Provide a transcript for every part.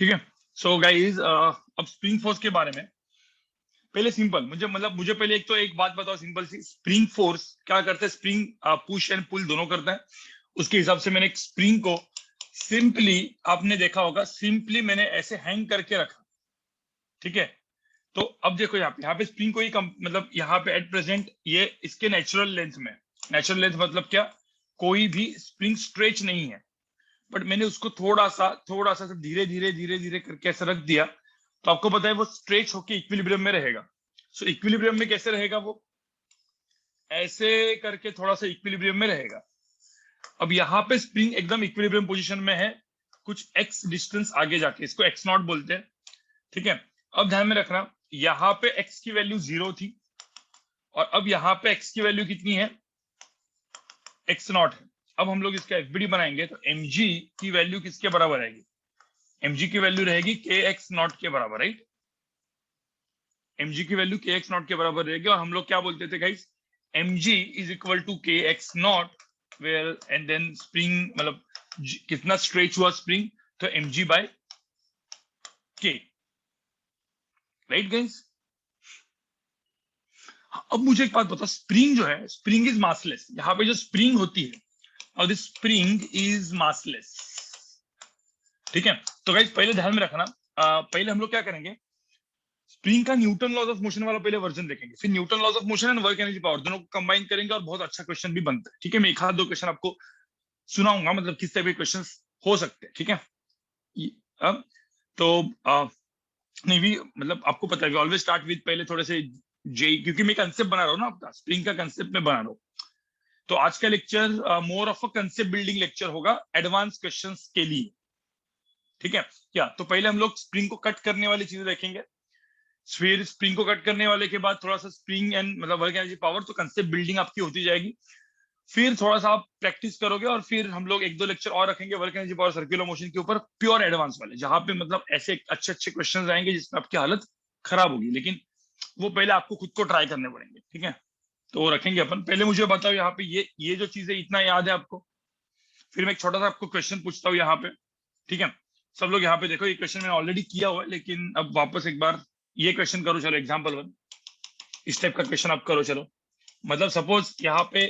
ठीक है। So guys अब स्प्रिंग फोर्स के बारे में पहले सिंपल मुझे पहले एक बात बताओ सिंपल सी। स्प्रिंग फोर्स क्या करते हैं? स्प्रिंग पुश एंड पुल दोनों करता है। उसके हिसाब से मैंने एक स्प्रिंग को सिंपली, आपने देखा होगा, सिंपली मैंने ऐसे हैंग करके रखा। ठीक है। तो अब देखो यहाँ पे स्प्रिंग को ही यहाँ पे एट प्रेजेंट ये इसके नेचुरल लेंथ में, नेचुरल लेंथ मतलब क्या, कोई भी स्प्रिंग स्ट्रेच नहीं है, बट मैंने उसको थोड़ा सा धीरे धीरे धीरे धीरे करके ऐसे रख दिया। तो आपको पता है वो स्ट्रेच होके इक्विलिब्रियम में रहेगा। सो इक्विलिब्रियम में कैसे रहेगा? वो ऐसे करके थोड़ा सा इक्विलिब्रियम में रहेगा। अब यहाँ पे स्प्रिंग एकदम इक्विलिब्रियम पोजीशन में है, कुछ एक्स डिस्टेंस आगे जाके, इसको एक्स नॉट बोलते हैं। ठीक है। अब ध्यान में रखना, यहाँ पे एक्स की वैल्यू 0 थी, और अब यहाँ पे एक्स की वैल्यू कितनी है? एक्स नॉट है। अब हम लोग इसका एफबीडी बनाएंगे तो mg की वैल्यू किसके बराबर आएगी? mg की वैल्यू रहेगी के एक्स नॉट के बराबर, राइट? mg की वैल्यू के एक्स नॉट के बराबर रहेगी। और हम लोग क्या बोलते थे guys? mg is equal to k x naught, where and then spring कितना स्ट्रेच हुआ स्प्रिंग, तो mg by k, right guys? अब मुझे एक बात बताओ, स्प्रिंग जो है, स्प्रिंग इज मासलेस। यहाँ पे जो स्प्रिंग होती है, और दिस स्प्रिंग इज मासलेस। ठीक है। तो गाइस पहले ध्यान में रखना, पहले हम लोग क्या करेंगे, स्प्रिंग का न्यूटन लॉज ऑफ मोशन वाला पहले वर्जन देखेंगे, फिर Newton laws of motion and work energy power दोनों को कंबाइन करेंगे, और बहुत अच्छा क्वेश्चन भी बनता है। ठीक है। मैं एक हाथ दो क्वेश्चन आपको सुनाऊंगा, किस तरह के क्वेश्चन हो सकते हैं। ठीक है। अब तो नहीं भी आपको पता है, ऑलवेज स्टार्ट विद पहले थोड़े से जे, क्योंकि मैं कंसेप्ट बना रहा हूँ ना, आपका स्प्रिंग का कंसेप्ट में बना रहा हूँ। तो आज का lecture more of a concept building lecture होगा एडवांस क्वेश्चंस के लिए। ठीक है क्या? तो पहले हम लोग स्प्रिंग को कट करने वाली चीजें देखेंगे, फिर स्प्रिंग को कट करने वाले के बाद थोड़ा सा spring and work energy power, तो कंसेप्ट बिल्डिंग आपकी होती जाएगी। फिर थोड़ा सा आप प्रैक्टिस करोगे, और फिर हम लोग एक दो लेक्चर और रखेंगे work energy power circular motion के ऊपर, प्योर एडवांस वाले, जहां पे ऐसे अच्छे अच्छे क्वेश्चन आएंगे जिसमें आपकी हालत खराब होगी, लेकिन वो पहले आपको खुद को ट्राई करने पड़ेंगे। ठीक है। तो वो रखेंगे अपन। पहले मुझे बताओ, यहाँ पे ये जो चीजें इतना याद है आपको? फिर मैं एक छोटा सा आपको क्वेश्चन पूछता हूँ यहाँ पे। ठीक है। सब लोग यहाँ पे देखो, ये क्वेश्चन मैंने ऑलरेडी किया हुआ है, लेकिन अब वापस एक बार ये क्वेश्चन करो। चलो एग्जाम्पल 1, इस टाइप का क्वेश्चन आप करो। चलो सपोज यहाँ पे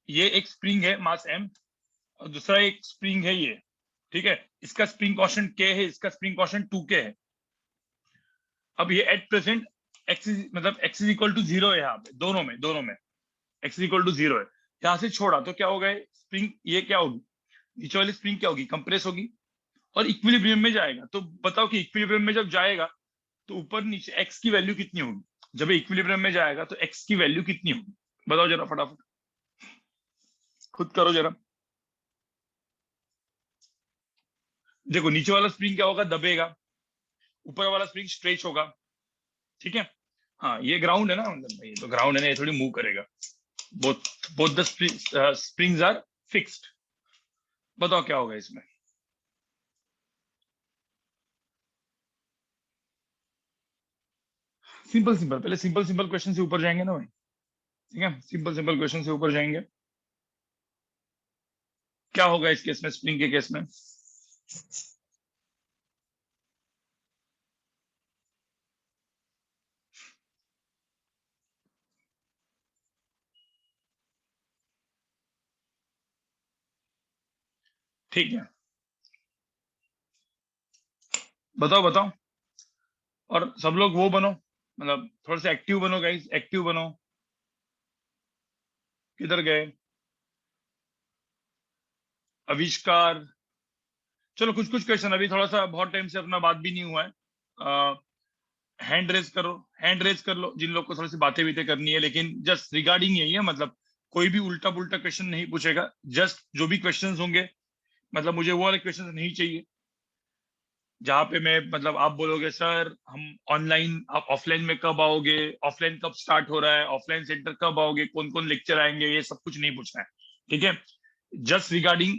ये एक स्प्रिंग है मास m, और दूसरा एक स्प्रिंग है ये। ठीक है। इसका स्प्रिंग कांस्टेंट k है, इसका स्प्रिंग कांस्टेंट 2k है। अब ये at present x is equal to 0 है, यहाँ पे दोनों में x इज इक्वल टू 0 है। यहाँ से छोड़ा तो क्या होगा? स्प्रिंग ये क्या होगी? नीचे वाली स्प्रिंग क्या होगी? कंप्रेस होगी, और इक्विलिब्रियम में जाएगा। तो बताओ कि इक्विलिब्रियम में जब जाएगा तो ऊपर नीचे एक्स की वैल्यू कितनी होगी? जब इक्विलिब्रियम में जाएगा तो एक्स की वैल्यू कितनी होगी? बताओ जरा फटाफट, खुद करो जरा। देखो नीचे वाला स्प्रिंग क्या होगा? दबेगा। ऊपर वाला स्प्रिंग स्ट्रेच होगा। ठीक है। हाँ, ये ग्राउंड है ना, ये तो ग्राउंड है ना, ये थोड़ी मूव करेगा। Both both the springs are fixed. बताओ क्या होगा इसमें? सिंपल सिंपल, पहले सिंपल सिंपल क्वेश्चन से ऊपर जाएंगे ना भाई। ठीक है। सिंपल सिंपल क्वेश्चन से ऊपर जाएंगे। क्या होगा इस केस में, स्प्रिंग के केस में? ठीक है। बताओ बताओ। और सब लोग वो बनो, थोड़ा सा एक्टिव बनो गाइस, एक्टिव बनो। किधर गए आविष्कार? चलो कुछ कुछ क्वेश्चन, अभी थोड़ा सा बहुत टाइम से अपना बात भी नहीं हुआ है। हैंड रेज करो, हैंड रेज कर लो जिन लोग को थोड़ी सी बातें बीतें करनी है, लेकिन जस्ट रिगार्डिंग यही है, कोई भी उल्टा पुल्टा क्वेश्चन नहीं पूछेगा। जस्ट जो भी क्वेश्चंस होंगे, मुझे वो वाले क्वेश्चन नहीं चाहिए जहाँ पे मैं आप बोलोगे सर हम ऑनलाइन, आप ऑफलाइन में कब आओगे, ऑफलाइन कब स्टार्ट हो रहा है, ऑफलाइन सेंटर कब आओगे, कौन कौन लेक्चर आएंगे, ये सब कुछ नहीं पूछना है। ठीक है। जस्ट रिगार्डिंग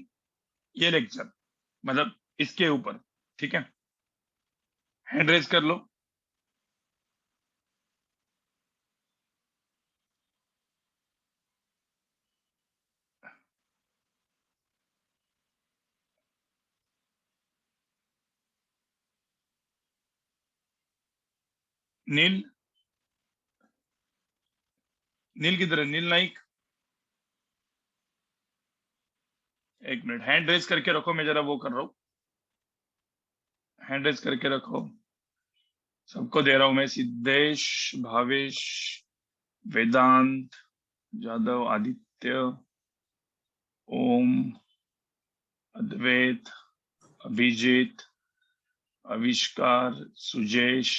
ये लेक्चर, इसके ऊपर। ठीक है। हैंड रेज कर लो। नील, नील किधर है? नील नाइक, एक मिनट, हैंड रेज करके रखो, मैं जरा वो कर रहा हूँ, हैंड रेज करके रखो, सबको दे रहा हूं मैं। सिद्धेश, भावेश, वेदांत, जादव, आदित्य, ओम, अद्वैत, अभिजीत, आविष्कार, सुजेश,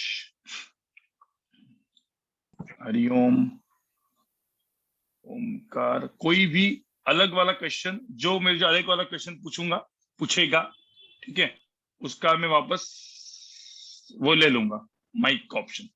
हरिओम, ओमकार। कोई भी अलग वाला क्वेश्चन, जो मेरे जो अलग वाला क्वेश्चन पूछेगा, ठीक है, उसका मैं वापस वो ले लूंगा, माइक का ऑप्शन,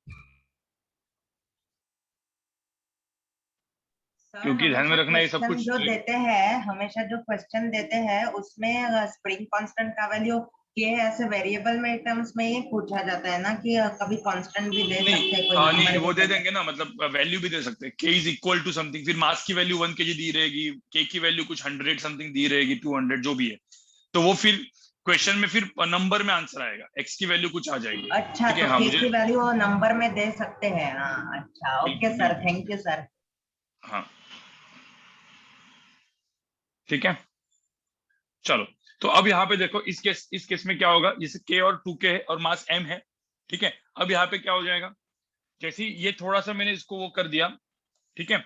सर क्योंकि ध्यान में हमेशा रखना ये सब क्वेश्चन कुछ। जो देते हैं, हमेशा जो क्वेश्चन देते हैं उसमें स्प्रिंग कांस्टेंट का वैल्यू के ऐसे वेरिएबल में टर्म्स में ही पूछा जाता है ना, कि कभी कांस्टेंट भी दे नहीं, सकते हैं, कोई नहीं नंबर भी वो दे दे सकते देंगे ना, मतलब वैल्यू भी दे सकते हैं, के इज इक्वल टू समथिंग, फिर मास की वैल्यू 1 kg दी रहेगी, के की वैल्यू कुछ 100 समथिंग दी रहेगी, 200 जो भी है, तो वो फिर क्वेश्चन में फिर नंबर में आंसर आएगा, एक्स की वैल्यू कुछ आ जाएगी। हैं। अच्छा, ठीक है, तो हाँ के मुझे, की वैल्यू वो नंबर में दे सकते हैं। हाँ अच्छा, ओके बिल्कुल सर, बिल्कुल, थैंक यू सर। हाँ ठीक है। चलो, तो अब यहाँ पे देखो, इस केस में क्या होगा, जैसे के और 2k है और मास m है, ठीक है। अब यहाँ पे क्या हो जाएगा, जैसे ये थोड़ा सा मैंने इसको वो कर दिया, ठीक है।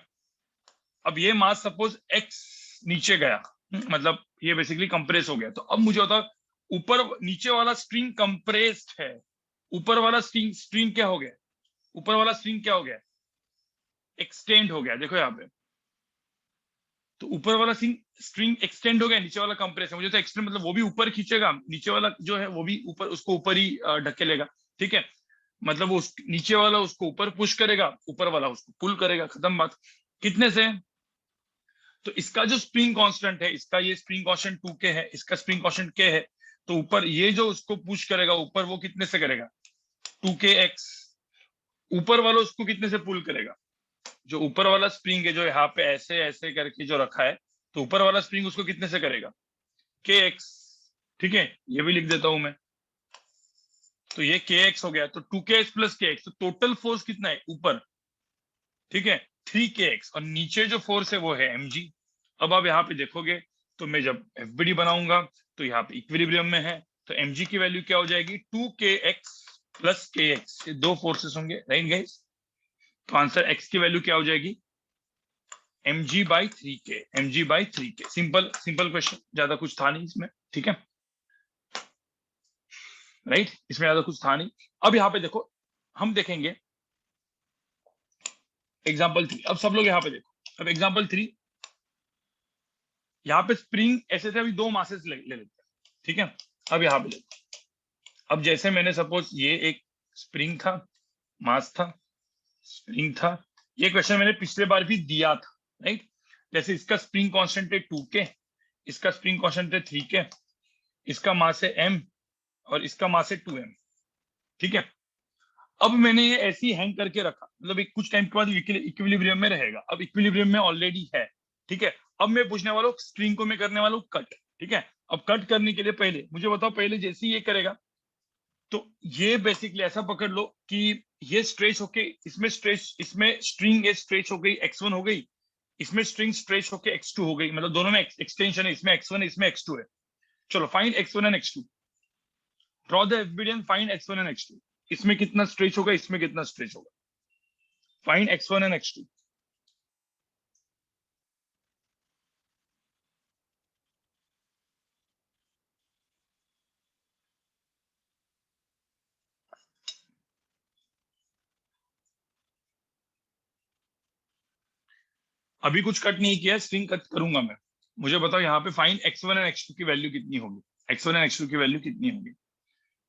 अब ये मास सपोज x नीचे गया, मतलब ये बेसिकली कंप्रेस हो गया, तो अब मुझे होता, ऊपर नीचे वाला स्ट्रिंग कंप्रेस्ड है, ऊपर वाला स्ट्रिंग स्ट्रिंग क्या हो गया, ऊपर वाला स्ट्रिंग क्या हो गया, एक्सटेंड हो गया। देखो यहाँ पे, तो ऊपर वाला स्ट्रिंग एक्सटेंड हो गया, नीचे वाला कंप्रेस है। मुझे तो एक्सटेंड मतलब वो भी ऊपर खींचेगा, नीचे वाला जो है वो भी ऊपर, उसको ऊपर ही ढकेलेगा, ठीक है। मतलब वो नीचे वाला उसको ऊपर पुश करेगा, ऊपर वाला उसको पुल करेगा, खत्म बात। कितने से? तो इसका जो स्प्रिंग कांस्टेंट है, इसका ये स्प्रिंग कांस्टेंट 2k है, इसका स्प्रिंग कांस्टेंट k है, तो ऊपर ये जो उसको पुश करेगा ऊपर, वो कितने से करेगा, 2kx। ऊपर वाला उसको कितने से पुल करेगा, जो ऊपर वाला स्प्रिंग है, जो यहाँ पे ऐसे ऐसे करके जो रखा है, तो ऊपर वाला स्प्रिंग उसको कितने से करेगा, kx, ठीक है। ये भी लिख देता हूं मैं, तो ये kx हो गया, तो 2kx प्लस kx, तो टोटल फोर्स कितना है ऊपर, ठीक है, 3kx, और नीचे जो फोर्स है वो है mg। अब आप यहाँ पे देखोगे, तो मैं जब एफबीडी बनाऊंगा, तो यहाँ पे इक्विलिब्रियम में है, तो mg की वैल्यू क्या हो जाएगी, 2kx प्लस kx, ये दो फोर्सेस होंगे, राइट गाइस। तो आंसर x की वैल्यू क्या हो जाएगी, mg/3k, mg/3k। Simple simple question, ज्यादा कुछ था नहीं इसमें, ठीक है, राइट, इसमें ज्यादा कुछ था नहीं। अब यहाँ पे देखो, हम देखेंगे एग्जाम्पल 3। अब सब लोग यहाँ पे देखो, अब एग्जाम्पल 3, यहाँ पे स्प्रिंग ऐसे थे, अभी दो मासेस ले लेते हैं, ठीक है। अब यहाँ पे देखो, अब जैसे मैंने सपोज ये एक स्प्रिंग था, मास था, स्प्रिंग था, ये क्वेश्चन मैंने पिछले बार भी दिया था, राइट। जैसे इसका स्प्रिंग कांस्टेंट है 2k, इसका स्प्रिंग कांस्टेंट है 3k, इसका मास है m, और इसका मास है 2m, ठीक है। अब मैंने ये ऐसे ही हैंग करके रखा, मतलब एक कुछ टाइम के बाद इक्विलिब्रियम में रहेगा, अब इक्विलिब्रियम में ऑलरेडी है, ठीक है। अब मैं पूछने वाला हूँ, स्ट्रिंग को मैं करने वाला हूँ कट, ठीक है। अब कट करने के लिए पहले मुझे बताओ, पहले जैसे ही ये करेगा, तो ये बेसिकली ऐसा पकड़ लो कि ये स्ट्रेच होके, इसमें स्ट्रेच, इसमें स्ट्रिंग ये स्ट्रेच हो गई, x1 हो गई, इसमें स्ट्रिंग स्ट्रेच होके x2 हो गई, मतलब दोनों में एक्सटेंशन है, इसमें x1 है, इसमें x2 है। चलो find x1 and x2, draw the FBD and find x1 and x2। इसमें कितना स्ट्रेच होगा, इसमें कितना स्ट्रेच होगा, फाइंड x1 एंड x2। अभी कुछ कट नहीं किया, स्ट्रिंग कट करूंगा मैं। मुझे बताओ यहाँ पे फाइंड x1 एंड x2 की वैल्यू कितनी होगी, x1 एंड x2 की वैल्यू कितनी होगी।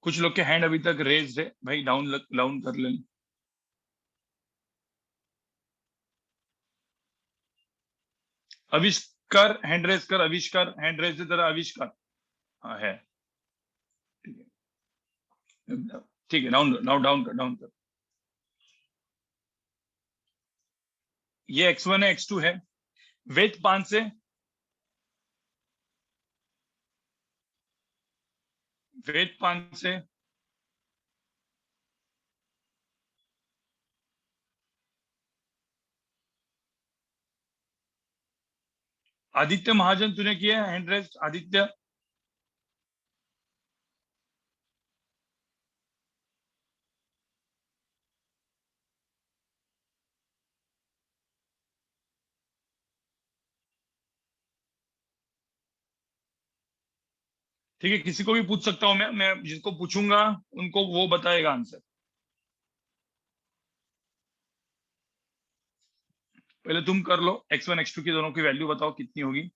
कुछ लोग के हैंड अभी तक रेज्ड है, भाई डाउन डाउन कर लें। आविष्कार हैंड रेज कर, आविष्कार हैंड रेज तेरा, आविष्कार, हाँ है, ठीक है, ठीक है, डाउन नाउ डाउन कर, डाउन कर। ये x1 है, x2 है, वेट 5 से, वेट 5 से, आदित्य महाजन तूने किया है हैंड रेस्ट? आदित्य ठीक है, किसी को भी पूछ सकता हूँ मैं जिसको पूछूंगा उनको वो बताएगा आंसर। पहले तुम कर लो, x1 x2 की दोनों की वैल्यू बताओ कितनी होगी।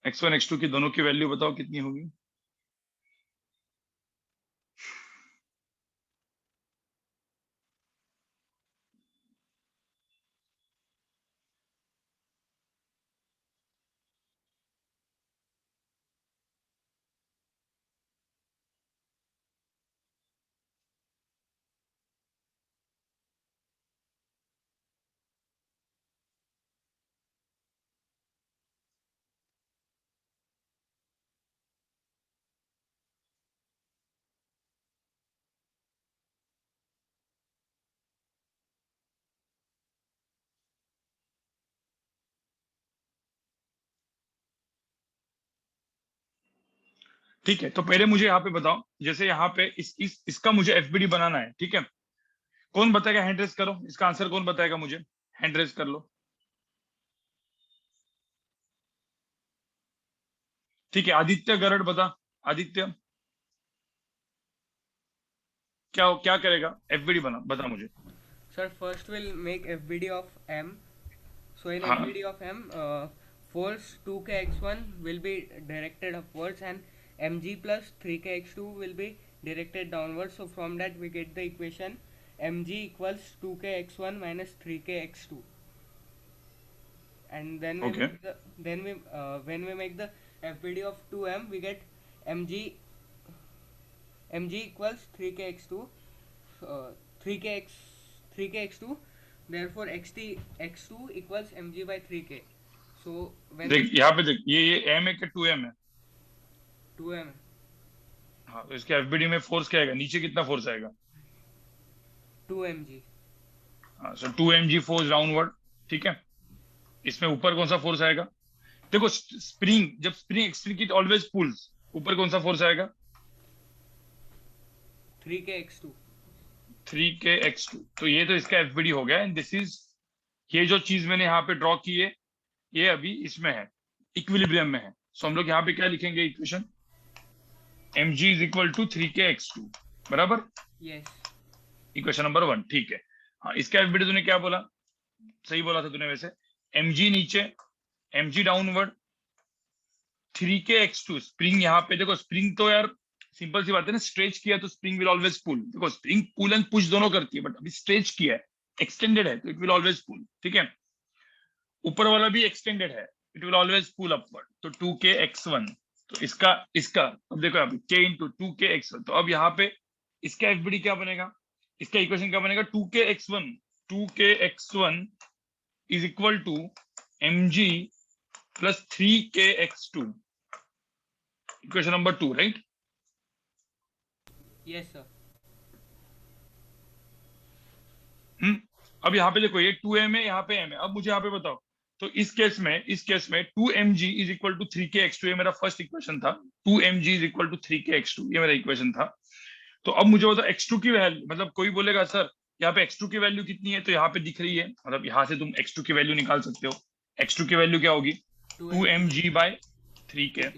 x1 x2 की दोनों की वैल्यू बताओ कितनी होगी। ठीक है, तो पहले मुझे यहाँ पे बताओ, जैसे यहाँ पे इसका मुझे एफबीडी बनाना है, ठीक है। कौन बताएगा? हैंड रेस करो, इसका आंसर कौन बताएगा मुझे? हैंड रेस कर लो। ठीक है, आदित्य गरड बता। आदित्य क्या क्या करेगा? एफबीडी बता मुझे। Sir, first we'll make FBD of M. So in हाँ FBD of M, force 2kx1 will be directed upwards and mg plus 3kx2 will be directed downwards. So from that we get the equation mg equals 2kx1 minus 3kx2. And then we okay make the when we make the FBD of 2m, we get mg equals 3kx2, 3kx 3kx2. Therefore x2 equals mg by 3k. So when देख यहाँ पे देख, ये M है कि 2m है? 2m हाँ, तो इसके एफबीडी में फोर्स क्या आएगा? नीचे कितना फोर्स आएगा? 2mg. हाँ, सो 2mg फोर्स डाउनवर्ड, ठीक है। इसमें ऊपर कौन सा फोर्स आएगा? देखो स्प्रिंग, जब स्प्रिंग इट ऑलवेज पुल्स, ऊपर कौन सा फोर्स आएगा? 3kx2. 3kx2। तो ये तो इसका एफबीडी हो गया, एंड दिस इज, ये जो चीज मैंने यहाँ पे ड्रॉ की है ये अभी इसमें है, इक्विलिब्रियम में है। सो हम लोग यहाँ पे क्या लिखेंगे equation? mg is equal to 3kx2, बराबर। Yes. इक्वेशन नंबर 1, ठीक है। हाँ, इसका एफबीडी तूने क्या बोला? सही बोला था तूने वैसे। mg नीचे, mg डाउनवर्ड, 3kx2। स्प्रिंग यहाँ पे देखो, स्प्रिंग तो यार सिंपल सी बात है ना, स्ट्रेच किया तो स्प्रिंग विल ऑलवेज पुल। देखो स्प्रिंग पुल एंड पुश दोनों करती है, बट अभी स्ट्रेच किया है, एक्सटेंडेड है, तो इट विल ऑलवेज पुल, ठीक है। ऊपर वाला भी एक्सटेंडेड है, it will always pull upward. तो 2kx1, तो इसका इसका अब देखो यहाँ पे k इंटू 2kx1, तो अब यहाँ पे इसका एफबीडी क्या बनेगा? इसका इक्वेशन क्या बनेगा? 2kx1 is equal to mg plus 3kx2, equation number 2, right? Yes, sir. अब यहाँ पे देखो, ये 2m है, यहाँ पे m है। अब मुझे यहाँ पे बताओ, तो इस केस में 2mg is equal to 3kx2, ये मेरा फर्स्ट इक्वेशन था। 2mg is equal to 3kx2, ये मेरा इक्वेशन था। तो अब मुझे बताओ x2 की वैल्यू, मतलब कोई बोलेगा सर यहाँ पे x2 की वैल्यू कितनी है, तो यहाँ पे दिख रही है, मतलब यहाँ से तुम x2 की वैल्यू निकाल सकते हो। x2 की वैल्यू क्या होगी? 2mg बाय 3k,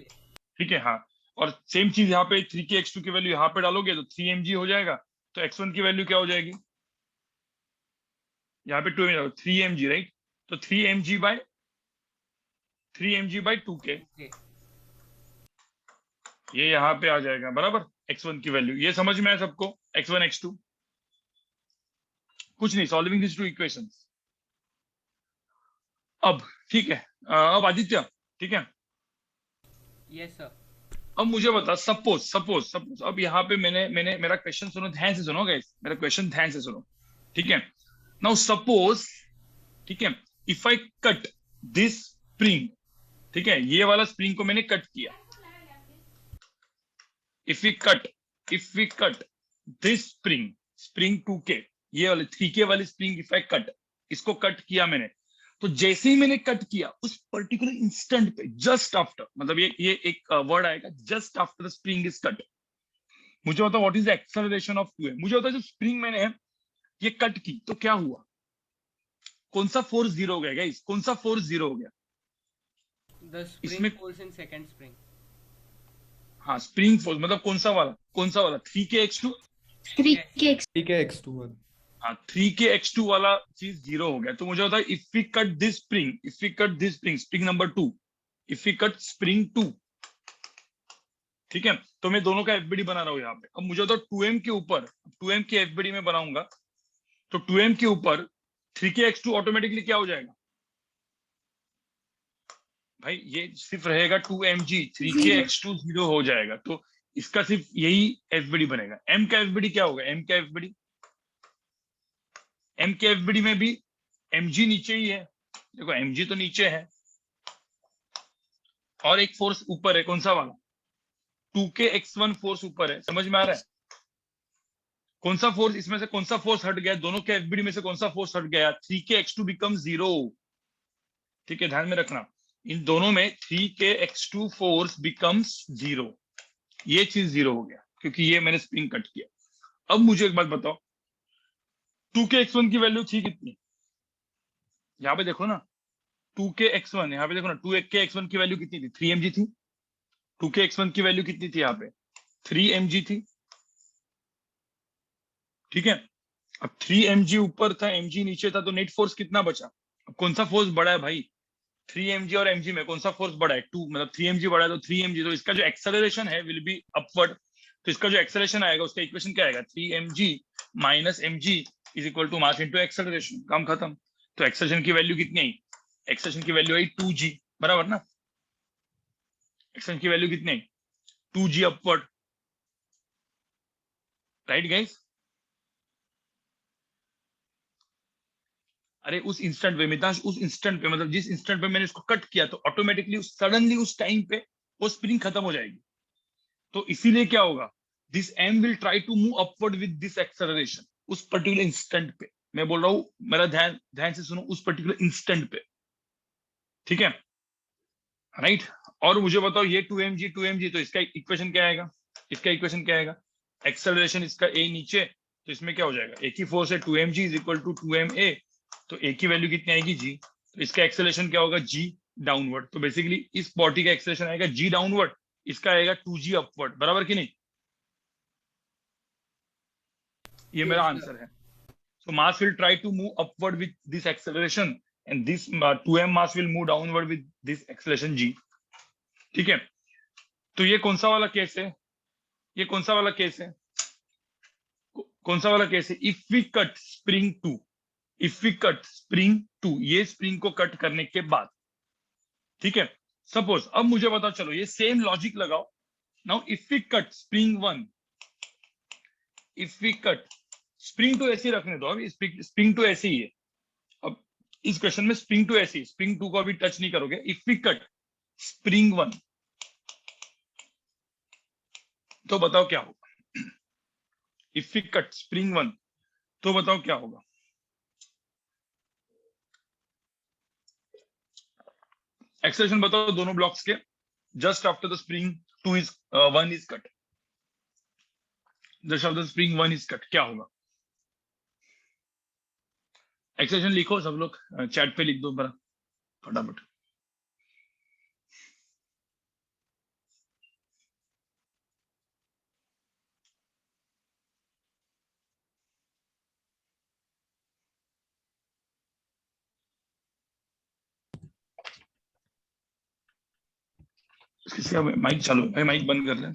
ठीक है। हाँ, और सेम चीज यहाँ पे 3kx2 की वैल्यू यहाँ पे डालोगे तो 3mg हो जाएगा। तो x1 की वैल्यू क्या हो जाएगी? यहाँ पे 3mg, राइट? तो 3mg बाय 2k, Okay. ये यहाँ पे आ जाएगा, बराबर। x1 की वैल्यू ये समझ में आया सबको? x1 x2 कुछ नहीं, सॉल्विंग दिस टू इक्वेशंस। अब ठीक है, अब आदित्य, ठीक है। Yes, sir. अब मुझे बता, सपोज अब यहाँ पे मैंने मेरा क्वेश्चन सुनो, ध्यान से सुनो गाइस, मेरा क्वेश्चन ध्यान से सुनो, ठीक है। नाउ सपोज, ठीक है, if I cut this spring, ठीक है, ये वाला स्प्रिंग को मैंने कट किया। If we cut this spring 2k, ये वाले 3k वाली स्प्रिंग, इफ आई कट, इसको कट किया मैंने, तो जैसे ही मैंने कट किया उस पर्टिकुलर इंस्टेंट पे, जस्ट आफ्टर, मतलब ये एक वर्ड आएगा, just after the spring is cut, मुझे बताओ what is the acceleration of 2m। मुझे बताओ जो स्प्रिंग मैंने ये कट की तो क्या हुआ, कौन सा फोर्स जीरो हो गया गाइस, कौन सा फोर्स जीरो हो गया The spring इसमें? force in second spring. हाँ, स्प्रिंग फोर्स मतलब कौन सा वाला 3kx2? 3x. ठीक है x2 हाँ, 3kx2 वाला चीज जीरो हो गया। तो मुझे बताया if we cut this spring, if we cut this spring, spring number 2, if we cut spring 2, ठीक है, तो मैं दोनों का एफबीडी बना रहा हूँ यहाँ पे। अब मुझे बताओ 2m के ऊपर, 2m की एफबीडी में बनाऊंगा तो 2m के ऊपर 3kx2 ऑटोमेटिकली क्या हो जाएगा भाई, ये सिर्फ रहेगा 2mg, 3kx2 जीरो हो जाएगा। तो इसका सिर्फ यही एफबीडी बनेगा। m का एफबीडी क्या होगा, m का एफबीडी, m के एफबीडी में भी mg नीचे ही है, देखो mg तो नीचे है और एक फोर्स ऊपर है, कौन सा वाला, 2kx1 फोर्स ऊपर है। समझ में आ रहा है कौन सा फोर्स, इसमें से कौन सा फोर्स हट गया, दोनों के एफबीडी में से कौन सा फोर्स हट गया, 3kx2 बिकम जीरो। ठीक है, ध्यान में रखना, इन दोनों में 3kx2 फोर्स बिकम्स जीरो, ये चीज जीरो हो गया क्योंकि ये मैंने स्प्रिंग कट किया। अब मुझे एक बात बताओ, 2kx1 की वैल्यू थी कितनी, यहाँ पे देखो ना, 2kx1, यहाँ पे देखो ना, 2kx1 की वैल्यू कितनी थी, 3mg थी। 2kx1 की वैल्यू कितनी थी यहाँ पे, 3mg थी, ठीक है। अब 3mg ऊपर था, mg नीचे था, तो नेट फोर्स कितना बचा। अब कौन सा फोर्स बड़ा है भाई, 3mg और mg में कौन सा फोर्स बड़ा है, 2, मतलब 3mg बड़ा है तो 3mg, तो इसका जो एक्सेलरेशन है विल बी अपवर्ड। तो इसका जो एक्सेलरेशन आएगा उसका इक्वेशन क्या आएगा, 3mg minus mg is equal to mass into acceleration, काम खत्म। तो एक्सेलरेशन की वैल्यू कितनी आई, एक्सेलरेशन की वैल्यू आई 2g, बराबर ना, एक्सेलरेशन की वैल्यू कितनी आई 2g अपवर्ड, राइट गाइस। अरे उस इंस्टेंट पे मितांश, उस इंस्टेंट पे मतलब जिस इंस्टेंट पे मैंने इसको कट किया तो ऑटोमेटिकली सडनली उस टाइम पे वो स्प्रिंग खत्म हो जाएगी। तो इसीलिए क्या होगा, this M will try to move upward with this acceleration उस पर्टिकुलर इंस्टेंट पे। मैं बोल रहा हूं, मेरा ध्यान ध्यान से सुनो, उस पर्टिकुलर इंस्टेंट पे, ठीक है, राइट। और मुझे बताओ ये 2mg, तो इसका इक्वेशन क्या आएगा, इसका इक्वेशन क्या आएगा, एक्सेलरेशन इसका a नीचे, तो इसमें क्या हो जाएगा, एक ही फोर्स है 2mg is equal to 2ma, तो a की वैल्यू कितनी आएगी g, तो इसका एक्सेलरेशन क्या होगा g डाउनवर्ड। तो बेसिकली इस बॉडी का एक्सेलरेशन आएगा g डाउनवर्ड, इसका आएगा 2g अपवर्ड, बराबर कि नहीं, ये मेरा Yes, आंसर है। So mass will try to move upward with this acceleration and this 2m mass will move downward with this acceleration g, ठीक है। तो ये कौन सा वाला केस है, ये कौन सा वाला केस है, कौन सा वाला केस है, if we cut spring 2, if we cut spring 2, ये स्प्रिंग को कट करने के बाद, ठीक है। सपोज अब मुझे बताओ, चलो ये सेम लॉजिक लगाओ, now if we cut spring 1, if we cut spring 2 ऐसे ही रखने दो, अभी स्प्रिंग 2 ऐसे ही है। अब इस क्वेश्चन में स्प्रिंग 2 ऐसे ही, स्प्रिंग 2 को अभी टच नहीं करोगे। इफ वी कट स्प्रिंग 1, तो बताओ क्या होगा, इफ वी कट स्प्रिंग 1, तो बताओ क्या होगा, एक्सेलरेशन बताओ दोनों ब्लॉक्स के, just after the spring 2 is 1 is cut, just after the spring 1 is cut, क्या होगा, एक्सेलरेशन लिखो सब लोग, चैट पे लिख दो बड़ा फटाफट। किसका माइक चालू है भाई, माइक बंद कर लें।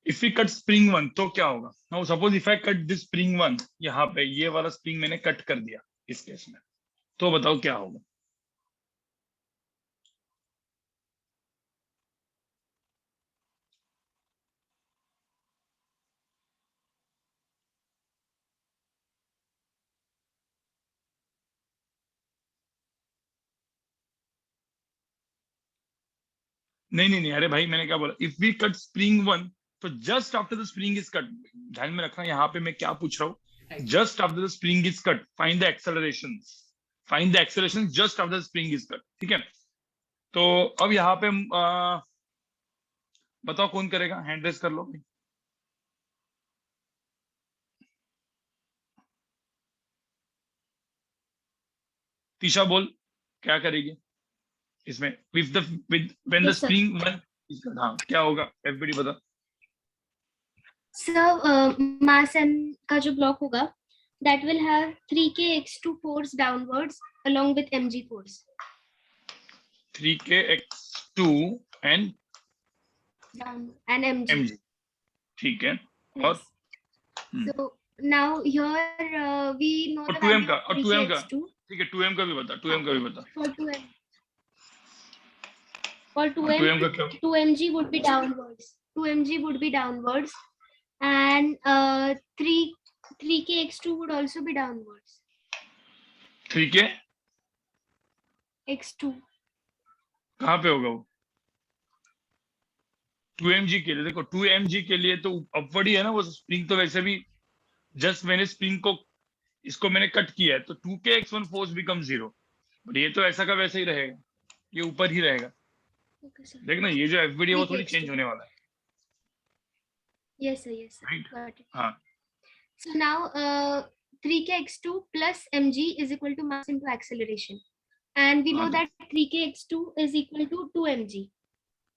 इफ वी कट स्प्रिंग 1 तो क्या होगा, now suppose if I cut this spring 1, यहाँ पे ये वाला स्प्रिंग मैंने कट कर दिया इस केस में, तो बताओ क्या होगा, नहीं नहीं नहीं, अरे भाई मैंने क्या बोला, इफ वी कट स्प्रिंग 1 तो just after the spring is cut, ध्यान में रखना यहाँ पे मैं क्या पूछ रहा हूँ, just after the spring is cut find the acceleration, find the acceleration just after the spring is cut, ठीक है। तो अब यहाँ पे बताओ कौन करेगा, हैंड रेस कर लो। तीशा बोल क्या करेगी इसमें, with the when the Yes, sir. Spring one, हाँ क्या होगा एवरीबॉडी बता। सर मास m का जो ब्लॉक होगा that will have 3kx2 force downwards along with mg force 3kx2 and down and mg. mg, ठीक है। Yes. और So now here we know और the 2m value का, of और 2m का, 3kx2 ठीक है 2m का भी बता, 2m का भी बता। for 2m. For 2m का क्या, 2mg would be downwards. 2mg would be downwards, and 3kx2 would also be downwards. 3k x2. कहाँ पे होगा वो, 2mg के लिए देखो, 2mg के लिए तो अपवर्ड ही है ना वो स्प्रिंग, तो वैसे भी जस्ट मैंने स्प्रिंग को इसको मैंने कट किया है तो 2kx1 फोर्स बिकम 0, बट ये तो ऐसा का वैसा ही रहेगा, ये ऊपर ही रहेगा। Okay, sir. देखना ये जो एफबीडी है वो थोड़ी 3kx2. चेंज होने वाला है, Yes, sir. Yes, sir. Right. Got it. हाँ। So now 3kx2 plus mg is equal to mass into acceleration, and we know हाँ, that 3kx2 is equal to 2mg.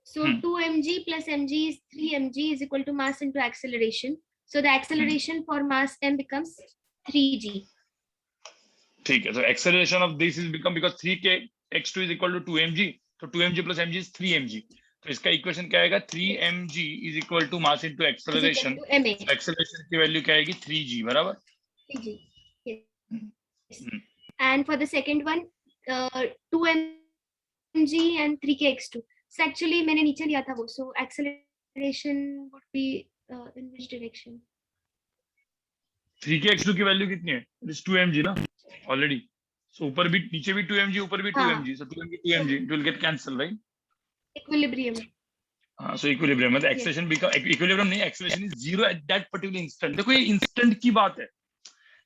So 2mg plus mg is 3mg is equal to mass into acceleration. So the acceleration for mass m becomes 3g. ठीक है, तो acceleration of this is become because 3kx2 is equal to 2mg, तो 2mg plus mg is 3mg, तो इसका equation क्या आएगा, 3mg is equal to mass into Is acceleration, equal to ma. Acceleration की value क्या आएगी 3g, बराबर। 3g. Yes. Hmm. And for the second one, 2mg and 3kx2. So actually मैंने नीचे लिया था वो. So acceleration would be in which direction? 3kx2 की वैल्यू कितनी है, इट इज 2mg ना ऑलरेडी, सो ऊपर भी नीचे भी 2mg, ऊपर भी 2mg, so 2mg 2mg it will get cancel, right. Equilibrium. हाँ, सो इक्विलिब्रियम मतलब एक्सेलरेशन बिकम, इक्विलिब्रियम नहीं, acceleration is 0 at that particular instant. देखो ये इंस्टेंट की बात है,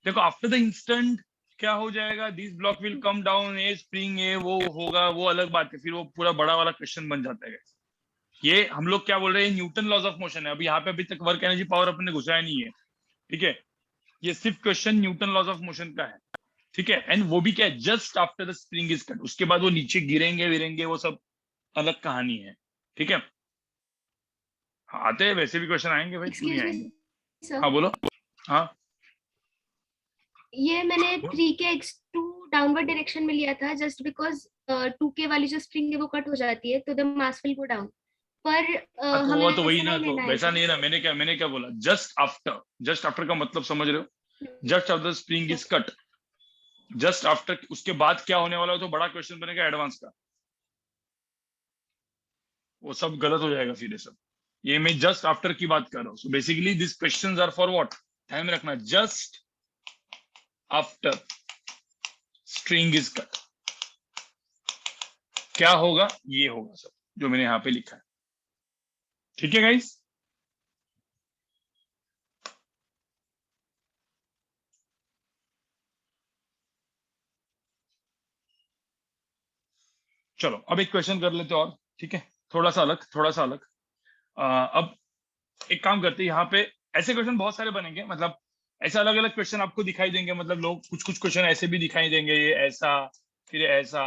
देखो आफ्टर द इंस्टेंट क्या हो जाएगा, this block will come down, a spring a वो होगा, वो अलग बात है, फिर वो पूरा बड़ा वाला क्वेश्चन बन जाता है। ये हम लोग क्या बोल रहे हैं, न्यूटन लॉज ऑफ मोशन है, अभी यहाँ पे अभी तक वर्क एनर्जी पावर अपन ने घुसाया नहीं है, ठीक है। ये सिर्फ question Newton laws of motion का है, ठीक है, एंड वो भी क्या है, just after the spring is cut, उसके बाद वो नीचे गिरेंगे विरेंगे, वो सब अलग कहानी है, ठीक है। हाँ, आते हैं वैसे भी क्वेश्चन आएंगे भाई, क्यों नहीं Excuse आएंगे। me, sir. हाँ बोलो। हाँ ये मैंने 3kx2 डाउनवर्ड डायरेक्शन में लिया था जस्ट बिकॉज 2k वाली जो स्प्रिंग है वो कट हो जाती है तो the mass will go down, पर तो हमें वो तो वही ऐसा ना, नहीं तो लेना है। वैसा नहीं है ना, मैंने क्या बोला, जस्ट आफ्टर का मतलब समझ रहे हो, just after spring is cut, just after, उसके बाद क्या होने वाला है, तो बड़ा क्वेश्चन बनेगा एडवांस का, वो सब गलत हो जाएगा फिर ये सब। ये मैं जस्ट आफ्टर की बात कर रहा हूँ, so basically this questions are for what, ध्यान में रखना, just after string is cut क्या होगा, ये होगा सब जो मैंने यहाँ पे लिखा है, ठीक है गाइस। चलो अब एक क्वेश्चन कर लेते और, ठीक है, थोड़ा सा अलग। अब एक काम करते हैं, यहाँ पे ऐसे क्वेश्चन बहुत सारे बनेंगे, मतलब ऐसे अलग अलग क्वेश्चन आपको दिखाई देंगे, मतलब लोग कुछ क्वेश्चन ऐसे भी दिखाई देंगे, ये ऐसा, फिर ऐसा,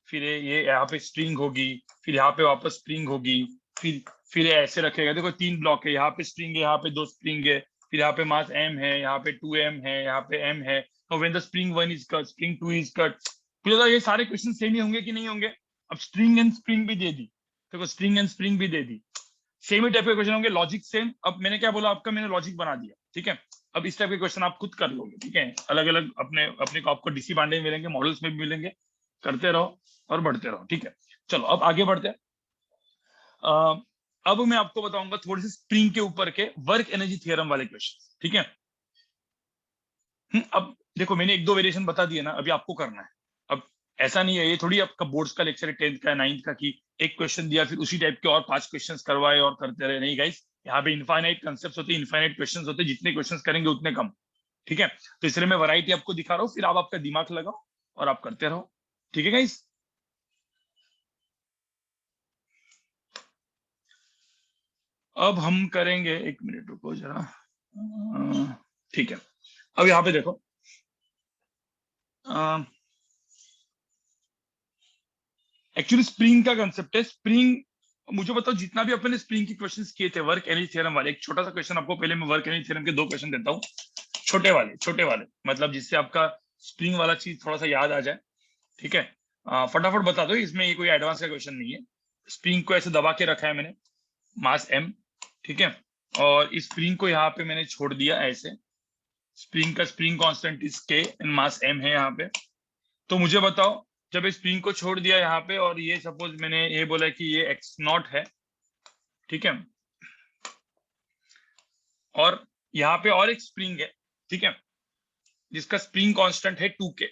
फिर ये यहाँ पे स्ट्रिंग होगी, फिर यहाँ पे वापस स्प्रिंग होगी, फिर ये ऐसे रखेगा। देखो 3 ब्लॉक है, यहाँ पे स्ट्रिंग है, यहाँ पे 2 स्प्रिंग है, फिर यहाँ पे मास m है, यहाँ पे 2m है, यहाँ पे m है, तो when the spring 1 is cut, spring 2 is cut, फिर ये सारे क्वेश्चन सेम ही होंगे कि नहीं होंगे। अब स्ट्रिंग एंड स्प्रिंग भी दे दी, देखो स्ट्रिंग एंड स्प्रिंग भी दे दी, सेम ही टाइप के क्वेश्चन होंगे, लॉजिक सेम। अब मैंने क्या बोला आपका, मैंने लॉजिक बना दिया, ठीक है। अब इस टाइप के क्वेश्चन आप खुद कर लोगे, ठीक है, अलग अलग अपने को आपको डीसी बांडे में मिलेंगे, मॉडल्स में भी मिलेंगे, करते रहो और बढ़ते रहो, ठीक है। चलो अब आगे बढ़ते हैं। अब मैं आपको बताऊंगा थोड़ी सी स्प्रिंग के ऊपर के वर्क एनर्जी थ्योरम वाले क्वेश्चन, ठीक है। अब देखो मैंने 1-2 वेरिएशन बता दिए ना, अभी आपको करना है। अब ऐसा नहीं है, ये थोड़ी आपका बोर्ड्स का लेक्चर है 10th का 9th का कि एक क्वेश्चन दिया फिर उसी टाइप के और 5 क्वेश्चंस करवाए और करते रहे, नहीं गाइस, यहाँ पे इनफाइनाइट कंसेप्ट होते हैं, इनफाइनाइट क्वेश्चन होते हैं, जितने क्वेश्चन करेंगे उतने कम, ठीक है। तो इसलिए मैं वैरायटी आपको दिखा रहा हूँ, फिर आप आपका दिमाग लगाओ और आप करते रहो, ठीक है गाइस। अब हम करेंगे, एक मिनट रुको जरा, ठीक है। अब यहाँ पे देखो, एक्चुअली स्प्रिंग का कंसेप्ट है। स्प्रिंग, मुझे बताओ जितना भी अपन ने स्प्रिंग के क्वेश्चंस किए थे वर्क एनर्जी थ्योरम वाले, एक छोटा सा क्वेश्चन आपको पहले मैं वर्क एनर्जी थ्योरम के 2 क्वेश्चन देता हूँ, छोटे वाले मतलब जिससे आपका स्प्रिंग वाला चीज थोड़ा सा याद आ जाए, ठीक है। फटाफट बता दो, इसमें ये कोई एडवांस का क्वेश्चन नहीं है। स्प्रिंग को ऐसे दबा के रखा है मैंने, मास m, ठीक है, और इस स्प्रिंग को यहाँ पे मैंने छोड़ दिया ऐसे। स्प्रिंग का spring constant is k and mass m है यहाँ पे। तो मुझे बताओ, जब इस स्प्रिंग को छोड़ दिया यहाँ पे, और ये सपोज मैंने ये बोला कि ये x0 है, ठीक है, और यहाँ पे और एक स्प्रिंग है, ठीक है, जिसका स्प्रिंग कांस्टेंट है 2k।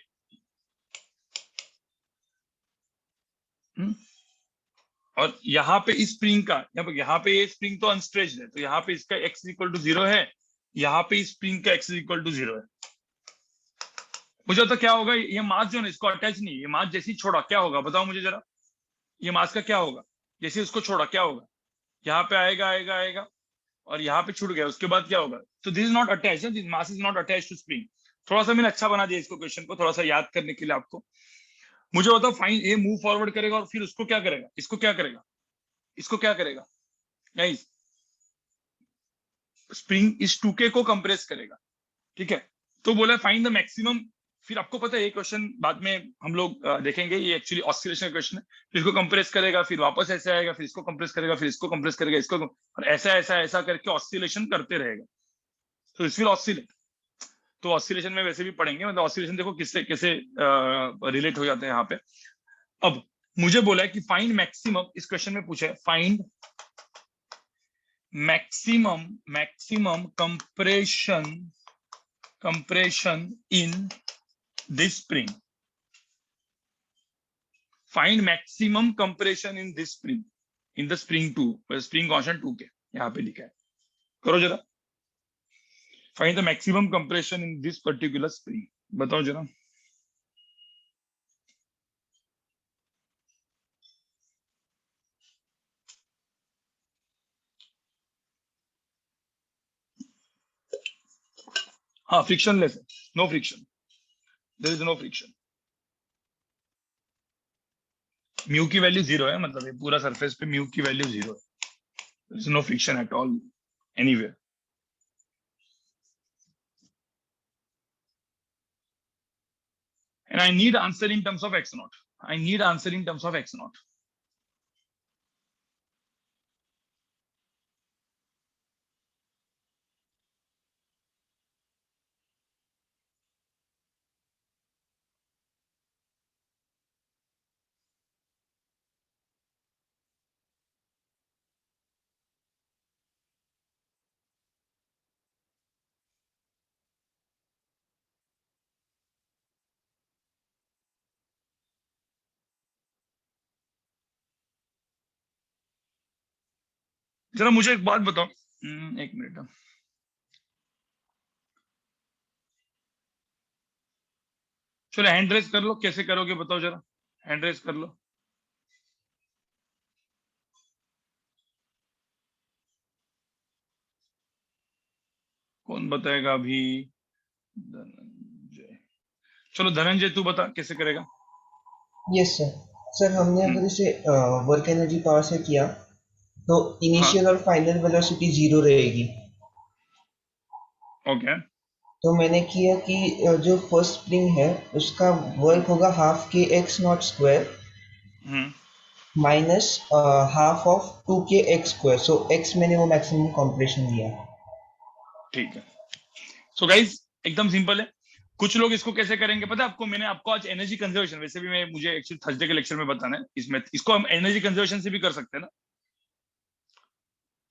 और यहाँ पे इस स्प्रिंग का, यहाँ पे ये स्प्रिंग तो अनस्ट्रेच्ड है, तो यहाँ पे इसका x इक्वल टू 0 है, यहाँ पे इस स्प्रिंग का x इक्वल टू 0 है। मुझे तो क्या होगा, ये मास जो है इसको अटैच नहीं, ये मास जैसे ही छोड़ा क्या होगा बताओ मुझे जरा, ये मास का क्या होगा, जैसे उसको छोड़ा क्या होगा, यहाँ पे आएगा और यहाँ पे छूट गया, उसके बाद क्या होगा। तो this is not attach, this mass is not attach to spring. थोड़ा सा मैंने अच्छा बना दिया इसको, क्वेश्चन को थोड़ा सा याद करने के लिए आपको। मुझे बताओ, फाइन ये मूव फॉरवर्ड करेगा और फिर उसको क्या करेगा, इसको क्या करेगा गाइस, स्प्रिंग इस 2k को कंप्रेस करेगा, ठीक है। तो बोला फाइंड द मैक्सिमम, फिर आपको पता है ये क्वेश्चन बाद में हम लोग देखेंगे, ये एक्चुअली ऑस्सिलेशन क्वेश्चन है। फिर इसको कंप्रेस करेगा, फिर वापस ऐसे आएगा, फिर इसको कंप्रेस करेगा, फिर इसको कंप्रेस करेगा, इसको, और ऐसा करके ऑस्सिलेशन करते रहेगा। तो इस विल ऑस्सिलेट। तो ऑस्सिलेशन में वैसे भी पढ़ेंगे, मतलब ऑस्सिलेशन देखो किससे कैसे रिलेट हो जाते हैं यहाँ पे। अब मुझे बोला है कि फाइंड मैक्सिमम, इस क्वेश्चन में पूछा है find maximum compression in this spring. Find maximum compression in this spring, in the spring 2, spring constant 2k यहाँ पे लिखा है, करो जरा। Find the maximum compression in this particular spring, बताओ जरा। हाँ, फ्रिक्शनलेस है, no friction, there is no friction. Mu की वैल्यू 0 है, मतलब ये पूरा सरफेस पे म्यू की वैल्यू 0 है, there is no friction at all anywhere. And I need answer in terms of x0. I need answer in terms of x0. जरा मुझे एक बात बताओ, एक मिनट, चलो हैंड रेस कर लो, कैसे करोगे बताओ जरा, हैंड रेस कर लो। कौन बताएगा अभी, धनंजय, चलो धनंजय तू बता कैसे करेगा। यस सर हमने अगर इसे वर्क एनर्जी पावर से किया तो इनिशियल और फाइनल वेलोसिटी 0 रहेगी। ओके, तो मैंने किया कि जो फर्स्ट स्प्रिंग है उसका वर्क होगा half k x nought square minus half of 2k x square. So x मैंने वो मैक्सिमम कंप्रेशन दिया। ठीक है। सो गाइस एकदम सिंपल है। कुछ लोग इसको कैसे करेंगे पता है आपको, मैंने आपको आज एनर्जी कंजर्वेशन, वैसे भी मुझे एक्चुअली थर्सडे के लेक्चर में बताना है, इसमें इसको हम एनर्जी कंजर्वेशन से भी कर सकते हैं ना,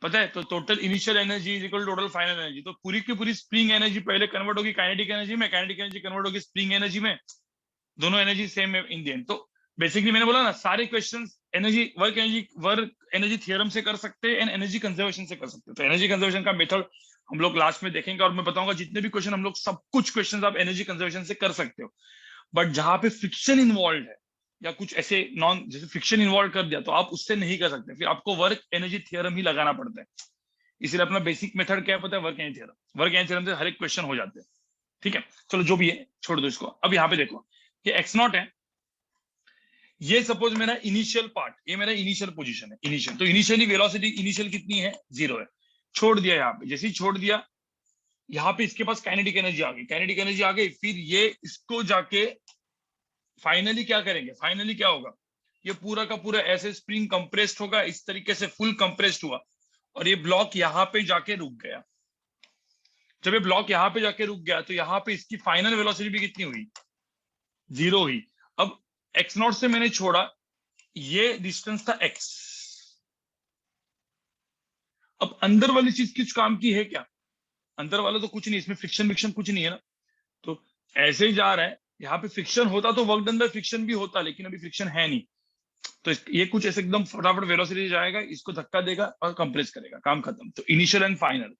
पता है। तो total initial energy is equal total final energy. तो पूरी की पूरी स्प्रिंग एनर्जी पहले कन्वर्ट होगी काइनेटिक एनर्जी में, काइनेटिक एनर्जी कन्वर्ट होगी स्प्रिंग एनर्जी में, दोनों एनर्जी सेम है इन द एंड। तो बेसिकली मैंने बोला ना, सारे क्वेश्चंस वर्क एनर्जी थ्योरम से कर सकते हैं एंड एनर्जी कंजर्वेशन से कर सकते हैं। तो एनर्जी कंजर्वेशन का मेथड हम लोग लास्ट में देखेंगे और मैं बताऊंगा जितने भी क्वेश्चन हम लोग सब कुछ क्वेश्चन आप एनर्जी कंजर्वेशन से कर सकते हो, बट जहां पे फ्रिक्शन इन्वॉल्व है या कुछ ऐसे नॉन जैसे फ्रिक्शन इन्वॉल्व कर दिया तो आप उससे नहीं कर सकते, फिर आपको वर्क एनर्जी थ्योरम ही लगाना पड़ता है। इसलिए अपना बेसिक मेथड क्या पता है, work energy theorem. Work energy theorem से हर एक क्वेश्चन हो जाते हैं, ठीक है। चलो जो भी है छोड़ दो इसको। अब यहाँ पे देखो ये एक्स नॉट है, ये सपोज मेरा इनिशियल पार्ट, ये मेरा इनिशियल पोजीशन है, इनिशियल। तो इनिशियली वेलोसिटी इनिशियल कितनी है, 0 है। छोड़ दिया यहाँ पे, जैसे ही छोड़ दिया यहाँ पे इसके पास काइनेटिक एनर्जी आ गई, काइनेटिक एनर्जी आ गई, फिर ये इसको जाके फाइनली क्या करेंगे, फाइनली क्या होगा, ये पूरा का पूरा ऐसे स्प्रिंग कंप्रेस्ड होगा, इस तरीके से फुल कंप्रेस्ड हुआ और ये ब्लॉक यहाँ पे जाके रुक गया। जब ये ब्लॉक यहाँ पे जाके रुक गया तो यहाँ पे इसकी फाइनल वेलोसिटी भी कितनी हुई, 0 हुई। अब एक्स नॉट से मैंने छोड़ा, ये डिस्टेंस था एक्स। अब अंदर वाली चीज कुछ काम की है क्या, अंदर वाला तो कुछ नहीं, इसमें फ्रिक्शन विक्शन कुछ नहीं है ना, तो ऐसे ही जा रहा है। यहाँ पे फ्रिक्शन होता तो वर्क डन बाय फ्रिक्शन भी होता, लेकिन अभी फ्रिक्शन है नहीं, तो ये कुछ ऐसे एकदम फटाफट वेलोसिटी जाएगा, इसको धक्का देगा और कंप्रेस करेगा, काम खत्म। तो इनिशियल एंड फाइनल,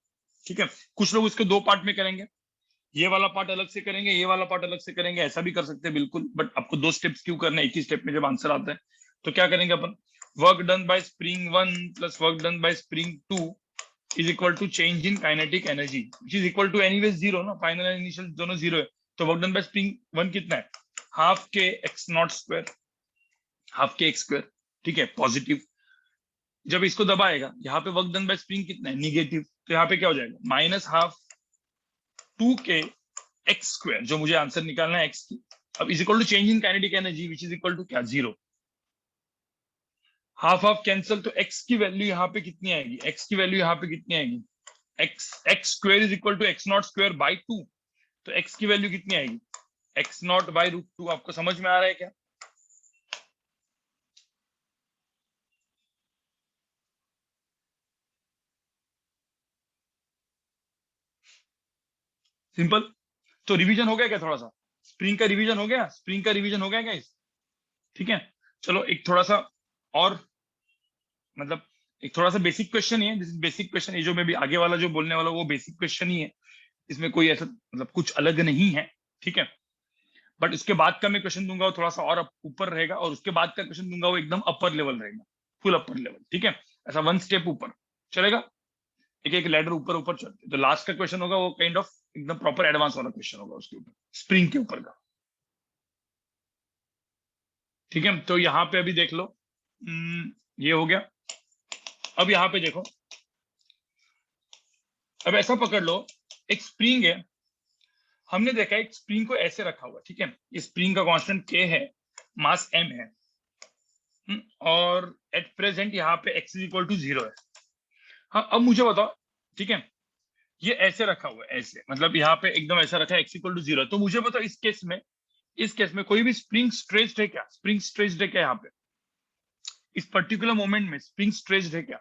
ठीक है। कुछ लोग इसको 2 पार्ट में करेंगे, ये वाला पार्ट अलग से करेंगे, ये वाला पार्ट अलग से करेंगे, ऐसा भी कर सकते हैं बिल्कुल, बट आपको 2 स्टेप्स क्यों करना है, एक ही स्टेप में जब आंसर आता है। तो क्या करेंगे अपन, work done by spring 1 plus work done by spring 2 is equal to change in kinetic energy which is equal to anyways 0 ना, फाइनल एंड इनिशियल दोनों 0 है। तो वर्क डन बाय स्प्रिंग 1 कितना है, half k x nought square, half k x square, ठीक है, positive. जब इसको दबाएगा यहाँ पे वर्क डन बाय स्प्रिंग कितना है, निगेटिव, तो यहाँ पे क्या हो जाएगा, माइनस हाफ 2 के एक्स स्क्वायर, जो मुझे आंसर निकालना है एक्स की। अब is equal to change in kinetic energy which is equal to क्या, 0। हाफ हाफ कैंसिल, तो एक्स की वैल्यू यहाँ पे कितनी आएगी, एक्स की वैल्यू यहाँ पे कितनी आएगी, x square is equal to x nought square by 2, तो एक्स की वैल्यू कितनी आएगी, एक्स नॉट बाई रूट 2। आपको समझ में आ रहा है क्या, सिंपल। तो रिवीजन हो गया क्या, थोड़ा सा स्प्रिंग का रिवीजन हो गया, स्प्रिंग का रिवीजन हो गया गाइस, ठीक है। चलो एक थोड़ा सा और, मतलब एक थोड़ा सा बेसिक क्वेश्चन ही है, दिस इज बेसिक क्वेश्चन। ये जो मैं भी आगे वाला जो बोलने वाला वो बेसिक क्वेश्चन ही है, इसमें कोई ऐसा मतलब कुछ अलग नहीं है, ठीक है। बट उसके बाद का मैं क्वेश्चन दूंगा वो थोड़ा सा और ऊपर रहेगा, और उसके बाद का क्वेश्चन दूंगा वो एकदम अपर लेवल रहेगा, फुल अपर लेवल, ठीक है। ऐसा 1 स्टेप ऊपर चलेगा, एक एक लैडर ऊपर ऊपर चलते। तो लास्ट का क्वेश्चन होगा वो काइंड ऑफ एकदम प्रॉपर एडवांस वाला क्वेश्चन होगा उसके ऊपर, स्प्रिंग के ऊपर का, ठीक है। तो यहाँ पे अभी देख लो, ये हो गया। अब यहाँ पे देखो, अब ऐसा पकड़ लो, एक स्प्रिंग है, हमने देखा एक स्प्रिंग को ऐसे रखा हुआ, ठीक है। इस स्प्रिंग का कांस्टेंट k है, मास m है, और एट प्रेजेंट यहाँ पे x इज इक्वल टू 0 है। हाँ अब मुझे बताओ, ठीक है, ये ऐसे रखा हुआ है, ऐसे मतलब यहाँ पे एकदम ऐसा रखा है, x इक्वल टू 0। तो मुझे बताओ इस केस में कोई भी स्प्रिंग स्ट्रेच्ड है क्या, स्प्रिंग स्ट्रेच्ड है क्या, यहाँ पे इस पर्टिकुलर मोमेंट में स्प्रिंग स्ट्रेच्ड है क्या,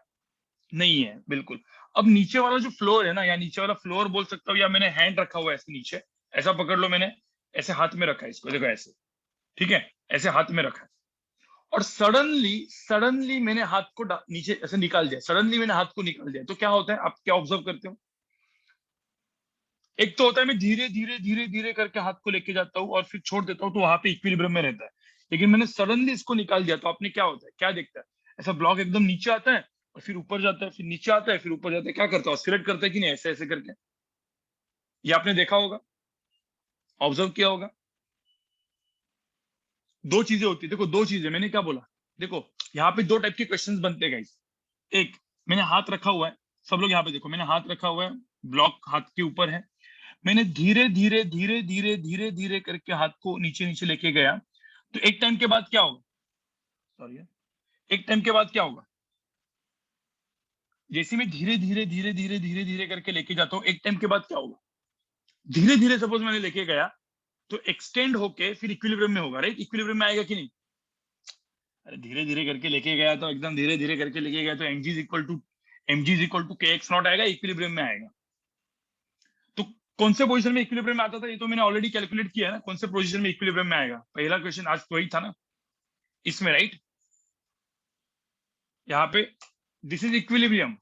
नहीं है, बिल्कुल। अब नीचे वाला जो फ्लोर है ना, या नीचे वाला फ्लोर बोल सकता हूँ, या मैंने हैंड रखा हुआ है ऐसे नीचे, ऐसा पकड़ लो, मैंने ऐसे हाथ में रखा है इसको, देखो ऐसे, ठीक है, ऐसे हाथ में रखा है, और सडनली मैंने हाथ को नीचे ऐसे निकाल दिया, सडनली मैंने हाथ को निकाल दिया, तो क्या होता है, आप क्या ऑब्जर्व करते हो, एक तो होता है मैं धीरे धीरे धीरे धीरे करके हाथ को लेके जाता हूँ और फिर छोड़ देता हूँ, तो वहां पे इक्विलिब्रियम में रहता है। लेकिन मैंने सडनली इसको निकाल दिया, तो आपने क्या होता है, क्या देखता है, ऐसा ब्लॉक एकदम नीचे आता है और फिर ऊपर जाता है, फिर नीचे आता है, फिर ऊपर जाता है, क्या करता है, ऑसिलेट करता है कि नहीं, ऐसे ऐसे करके। ये आपने देखा होगा, ऑब्जर्व किया होगा। 2 चीजें होती है, देखो 2 चीजें, मैंने क्या बोला, देखो यहाँ पे 2 टाइप के क्वेश्चंस बनते हैं गाइस। एक, मैंने हाथ रखा हुआ है, सब लोग यहाँ पे देखो, मैंने हाथ रखा हुआ है, ब्लॉक हाथ के ऊपर है, मैंने धीरे धीरे धीरे धीरे धीरे धीरे करके हाथ को नीचे नीचे लेके गया, तो एक टाइम के बाद क्या होगा, सॉरी, एक टाइम के बाद क्या होगा, जैसे मैं धीरे धीरे धीरे धीरे धीरे धीरे करके लेके जाता हूँ, एक टाइम के बाद क्या होगा, धीरे धीरे सपोज मैंने लेके गया तो एक्सटेंड होके फिर इक्विलिब्रियम में होगा, राइट, इक्विलिब्रियम में आएगा कि नहीं। अरे धीरे धीरे करके लेके गया तो एकदम धीरे धीरे करके लेके गया तो mg is equal to kx nought आएगा, इक्विलिब्रियम में आएगा। तो कौन से पोजीशन में इक्विलिब्रियम में आता था, ये तो मैंने ऑलरेडी कैलकुलेट किया है ना, कौन से पोजीशन में इक्विलिब्रियम में आएगा, पहला क्वेश्चन आज वही था ना इसमें, राइट। यहाँ पे दिस इज इक्विलिब्रियम,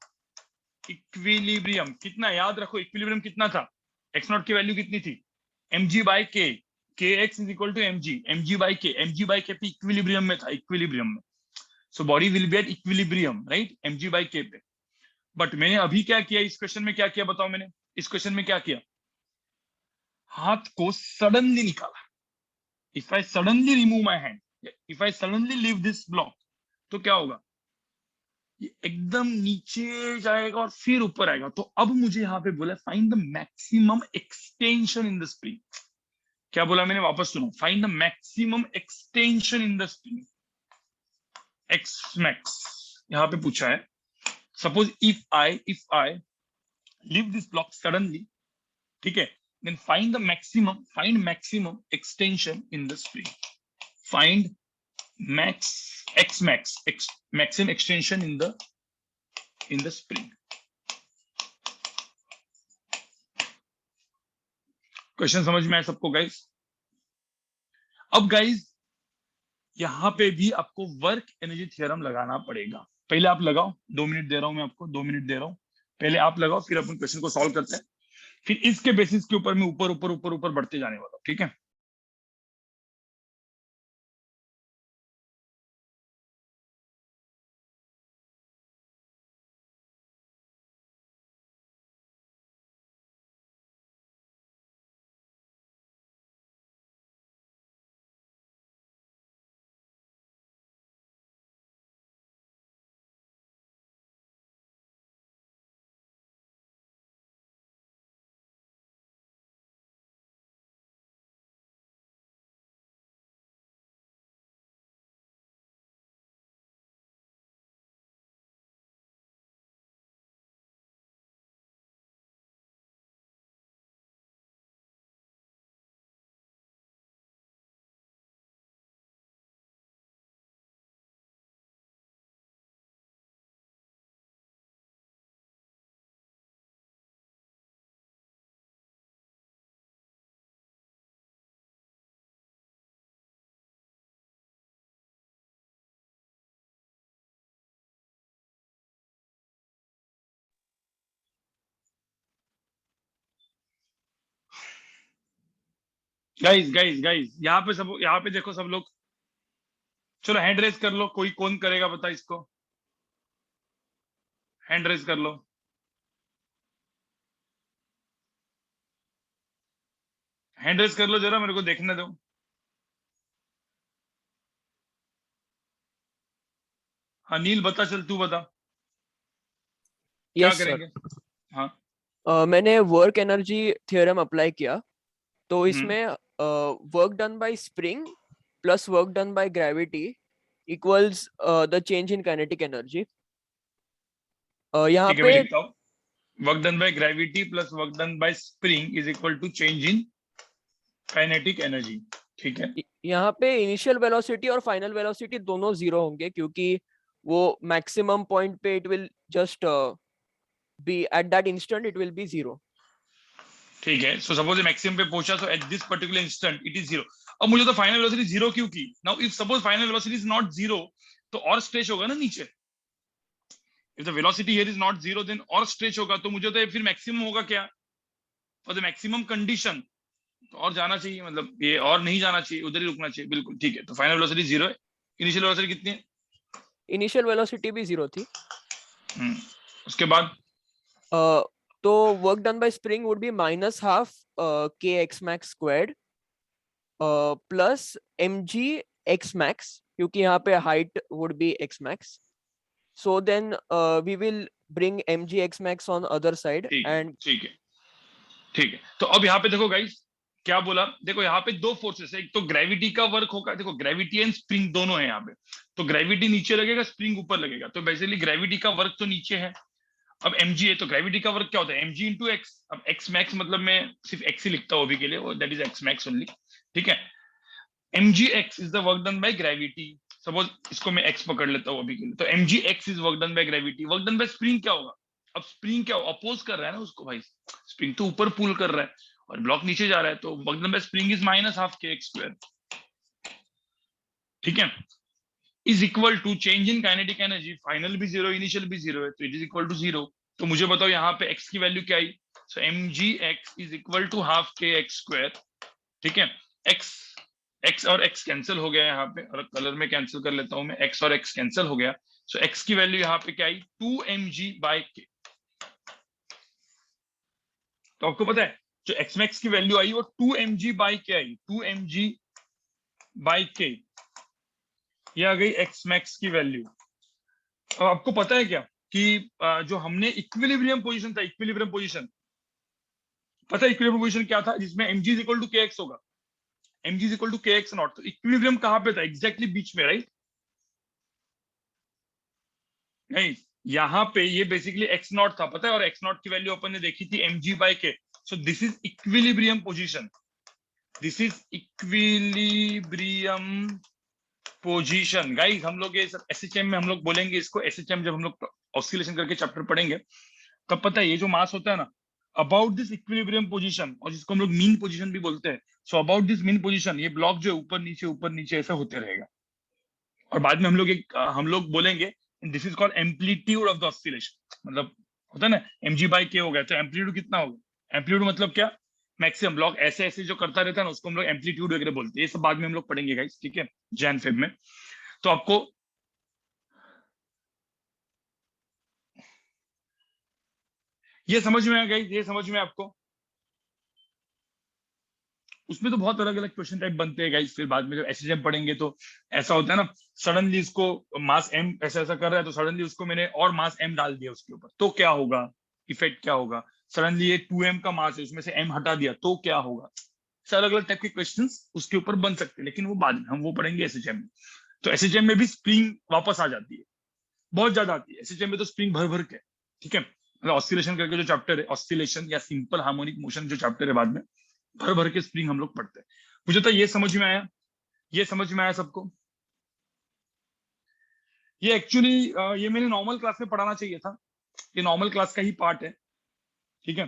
इक्विलिब्रियम कितना, याद रखो इक्विलिब्रियम कितना था, एक्स नॉट की वैल्यू कितनी थी, mg by k, k x is equal to mg by k, mg by k पे इक्विलिब्रियम में था, इक्विलिब्रियम में, so body will be at equilibrium, right, mg by k पे। बट मैंने अभी क्या किया इस क्वेश्चन में, क्या किया बताओ, मैंने इस क्वेश्चन में क्या किया, हाथ को सडनली निकाला, if I suddenly remove my hand, if I suddenly leave this block, तो क्या होगा, ये एकदम नीचे जाएगा और फिर ऊपर आएगा। तो अब मुझे यहाँ पे बोला find the maximum extension in the spring, क्या बोला मैंने, वापस सुनो, find the maximum extension in the spring, x max यहाँ पे पूछा है। Suppose if I leave this block suddenly, ठीक है, then find maximum extension in the spring, find maximum extension in the spring। Question समझ में आया सबको गाइस? अब गाइस यहां पे भी आपको वर्क एनर्जी थ्योरम लगाना पड़ेगा, पहले आप लगाओ, 2 मिनट दे रहा हूं मैं आपको, 2 मिनट दे रहा हूं, पहले आप लगाओ, फिर अपन क्वेश्चन को सॉल्व करते हैं, फिर इसके बेसिस के ऊपर मैं ऊपर बढ़ते जाने वाला हूं, ठीक है। गाइस यहाँ पे देखो सब लोग, चलो हैंड रेज कर लो, कोई कौन करेगा बता इसको, हैंड रेज कर लो, हैंड रेज कर लो जरा, मेरे को देखने दो। हाँ नील बता, चल तू बता क्या यस सर। करेंगे। हाँ मैंने वर्क एनर्जी थ्योरम अप्लाई किया, तो हम्म, इसमें work done by spring plus work done by gravity equals the change in kinetic energy. यहाँ ठीक है, मैं पे लिखता हूँ, work done by gravity plus work done by spring is equal to change in kinetic energy, ठीक है। यहाँ पे इनिशियल वेलोसिटी और फाइनल वेलोसिटी दोनों जीरो होंगे, क्योंकि वो मैक्सिमम पॉइंट पे it will just be at that instant it will be zero. ठीक है, सो सपोज मैक्सिमम पे पहुंचा, so at this particular instant it is zero. अब मुझे तो फाइनल वेलोसिटी जीरो क्यों की, now if suppose final velocity is not zero, तो और स्ट्रेच होगा ना नीचे, if the velocity here is not zero then और स्ट्रेच होगा, तो मुझे तो फिर मैक्सिमम होगा क्या, फॉर द मैक्सिमम कंडीशन तो और जाना चाहिए, मतलब ये और नहीं जाना चाहिए, उधर ही रुकना चाहिए, बिल्कुल ठीक है। तो फाइनल वेलोसिटी जीरो है, इनिशियल वेलोसिटी कितनी है, इनिशियल वेलोसिटी भी जीरो थी। उसके बाद तो work done by spring would be minus half k x max squared plus mg x max, क्योंकि यहाँ पे height would be x max, so then we will bring mg x max on other side ठीक है, and ठीक है, ठीक है। तो अब यहाँ पे देखो गाइस क्या बोला, देखो यहाँ पे दो फोर्सेस है, एक तो ग्रेविटी का वर्क होगा, देखो ग्रेविटी एंड स्प्रिंग दोनों है यहाँ पे, तो ग्रेविटी नीचे लगेगा, स्प्रिंग ऊपर लगेगा, तो बेसिकली ग्रेविटी का वर्क तो नीचे है, अब mg है, तो ग्रेविटी का वर्क क्या होता है, mg इंटू एक्स, अब x मैक्स मतलब मैं सिर्फ x ही लिखता हूँ अभी के लिए, that is x max only, ठीक है। mgx is the work done by gravity, suppose इसको मैं x पकड़ लेता हूँ अभी के लिए, तो mgx is work done by gravity, work done by spring क्या होगा, अब स्प्रिंग क्या अपोज कर रहा है ना उसको भाई, स्प्रिंग तो ऊपर पुल कर रहा है और ब्लॉक नीचे जा रहा है, तो work done by spring is minus half k x square, ठीक है। Is equal to change in kinetic energy, final भी 0 इनिशियल भी 0 है, तो इट इज इक्वल टू 0। तो मुझे बताओ यहाँ पे x की वैल्यू क्या आई, so mgx is equal to half kx square, ठीक है। x और x कैंसिल हो गया यहाँ पे, और कलर में कैंसिल कर लेता हूं मैं, x और x कैंसिल हो गया, सो x की वैल्यू यहाँ पे क्या आई 2mg/k। तो आपको पता है जो x max की वैल्यू आई वो 2mg/k आई, 2mg/k, ये आ गई x max की वैल्यू। अब आपको पता है क्या कि जो हमने इक्विलिब्रियम पोजीशन था, इक्विलिब्रियम पोजीशन, पता है इक्विलिब्रियम पोजीशन क्या था, जिसमें mg is equal to kx होगा, mg is equal to kx nought. तो इक्विलिब्रियम कहां पे था, एग्जैक्टली बीच में, राइट। नहीं, यहाँ पे ये बेसिकली x नॉट था, पता है, और x नॉट की वैल्यू अपन ने देखी थी mg/k। So this is equilibrium position, this is equilibrium position guys. हम लोग ये SHM में हम लोग बोलेंगे इसको, SHM जब हम लोग ऑस्किलेशन करके चैप्टर पढ़ेंगे तब पता है ये जो मास होता है ना, अबाउट दिस इक्विलिब्रियम पोजीशन, और जिसको हम लोग मीन पोजीशन भी बोलते हैं, so about this mean position ये ब्लॉक जो ऊपर नीचे ऐसा होते रहेगा। और बाद में हम लोग बोलेंगे this is called amplitude of the oscillation, मतलब होता है ना mg/k हो गया, तो एम्पलीट्यूड कितना होगा, एम्पलीट्यूड मतलब क्या, मैक्सिमम ब्लॉक ऐसे जो करता रहता है ना उसको हम लोग एम्पलीट्यूड वगैरह बोलते हैं। ये सब बाद में हम लोग पढ़ेंगे गाइस, ठीक है, जैन फेब में। तो आपको ये समझ में आ गई, ये समझ में आपको, उसमें तो बहुत अलग अलग क्वेश्चन टाइप बनते हैं गाइस। फिर बाद में जब SHM पढ़ेंगे तो ऐसा होता है ना, सडनली इसको मास m ऐसा कर रहा है, तो सडनली उसको मैंने और मास m डाल दिया उसके ऊपर, तो क्या होगा, इफेक्ट क्या होगा। सडनली ये 2m का मास है, उसमें से m हटा दिया तो क्या होगा। अलग अलग टाइप के क्वेश्चन उसके ऊपर बन सकते हैं, लेकिन वो बाद में हम वो पढ़ेंगे SHM में। तो SHM में भी स्प्रिंग वापस आ जाती है, बहुत ज्यादा आती है SHM में, तो स्प्रिंग भर भर के, ठीक है। मतलब ऑस्किलेशन करके जो चैप्टर है, ऑस्किलेशन या सिंपल हार्मोनिक मोशन जो चैप्टर है, बाद में भर भर के स्प्रिंग हम लोग पढ़ते हैं। मुझे तो ये समझ में आया, ये समझ में आया सबको। ये एक्चुअली ये मैंने नॉर्मल क्लास में पढ़ाना चाहिए था, ये नॉर्मल क्लास का ही पार्ट है, ठीक है।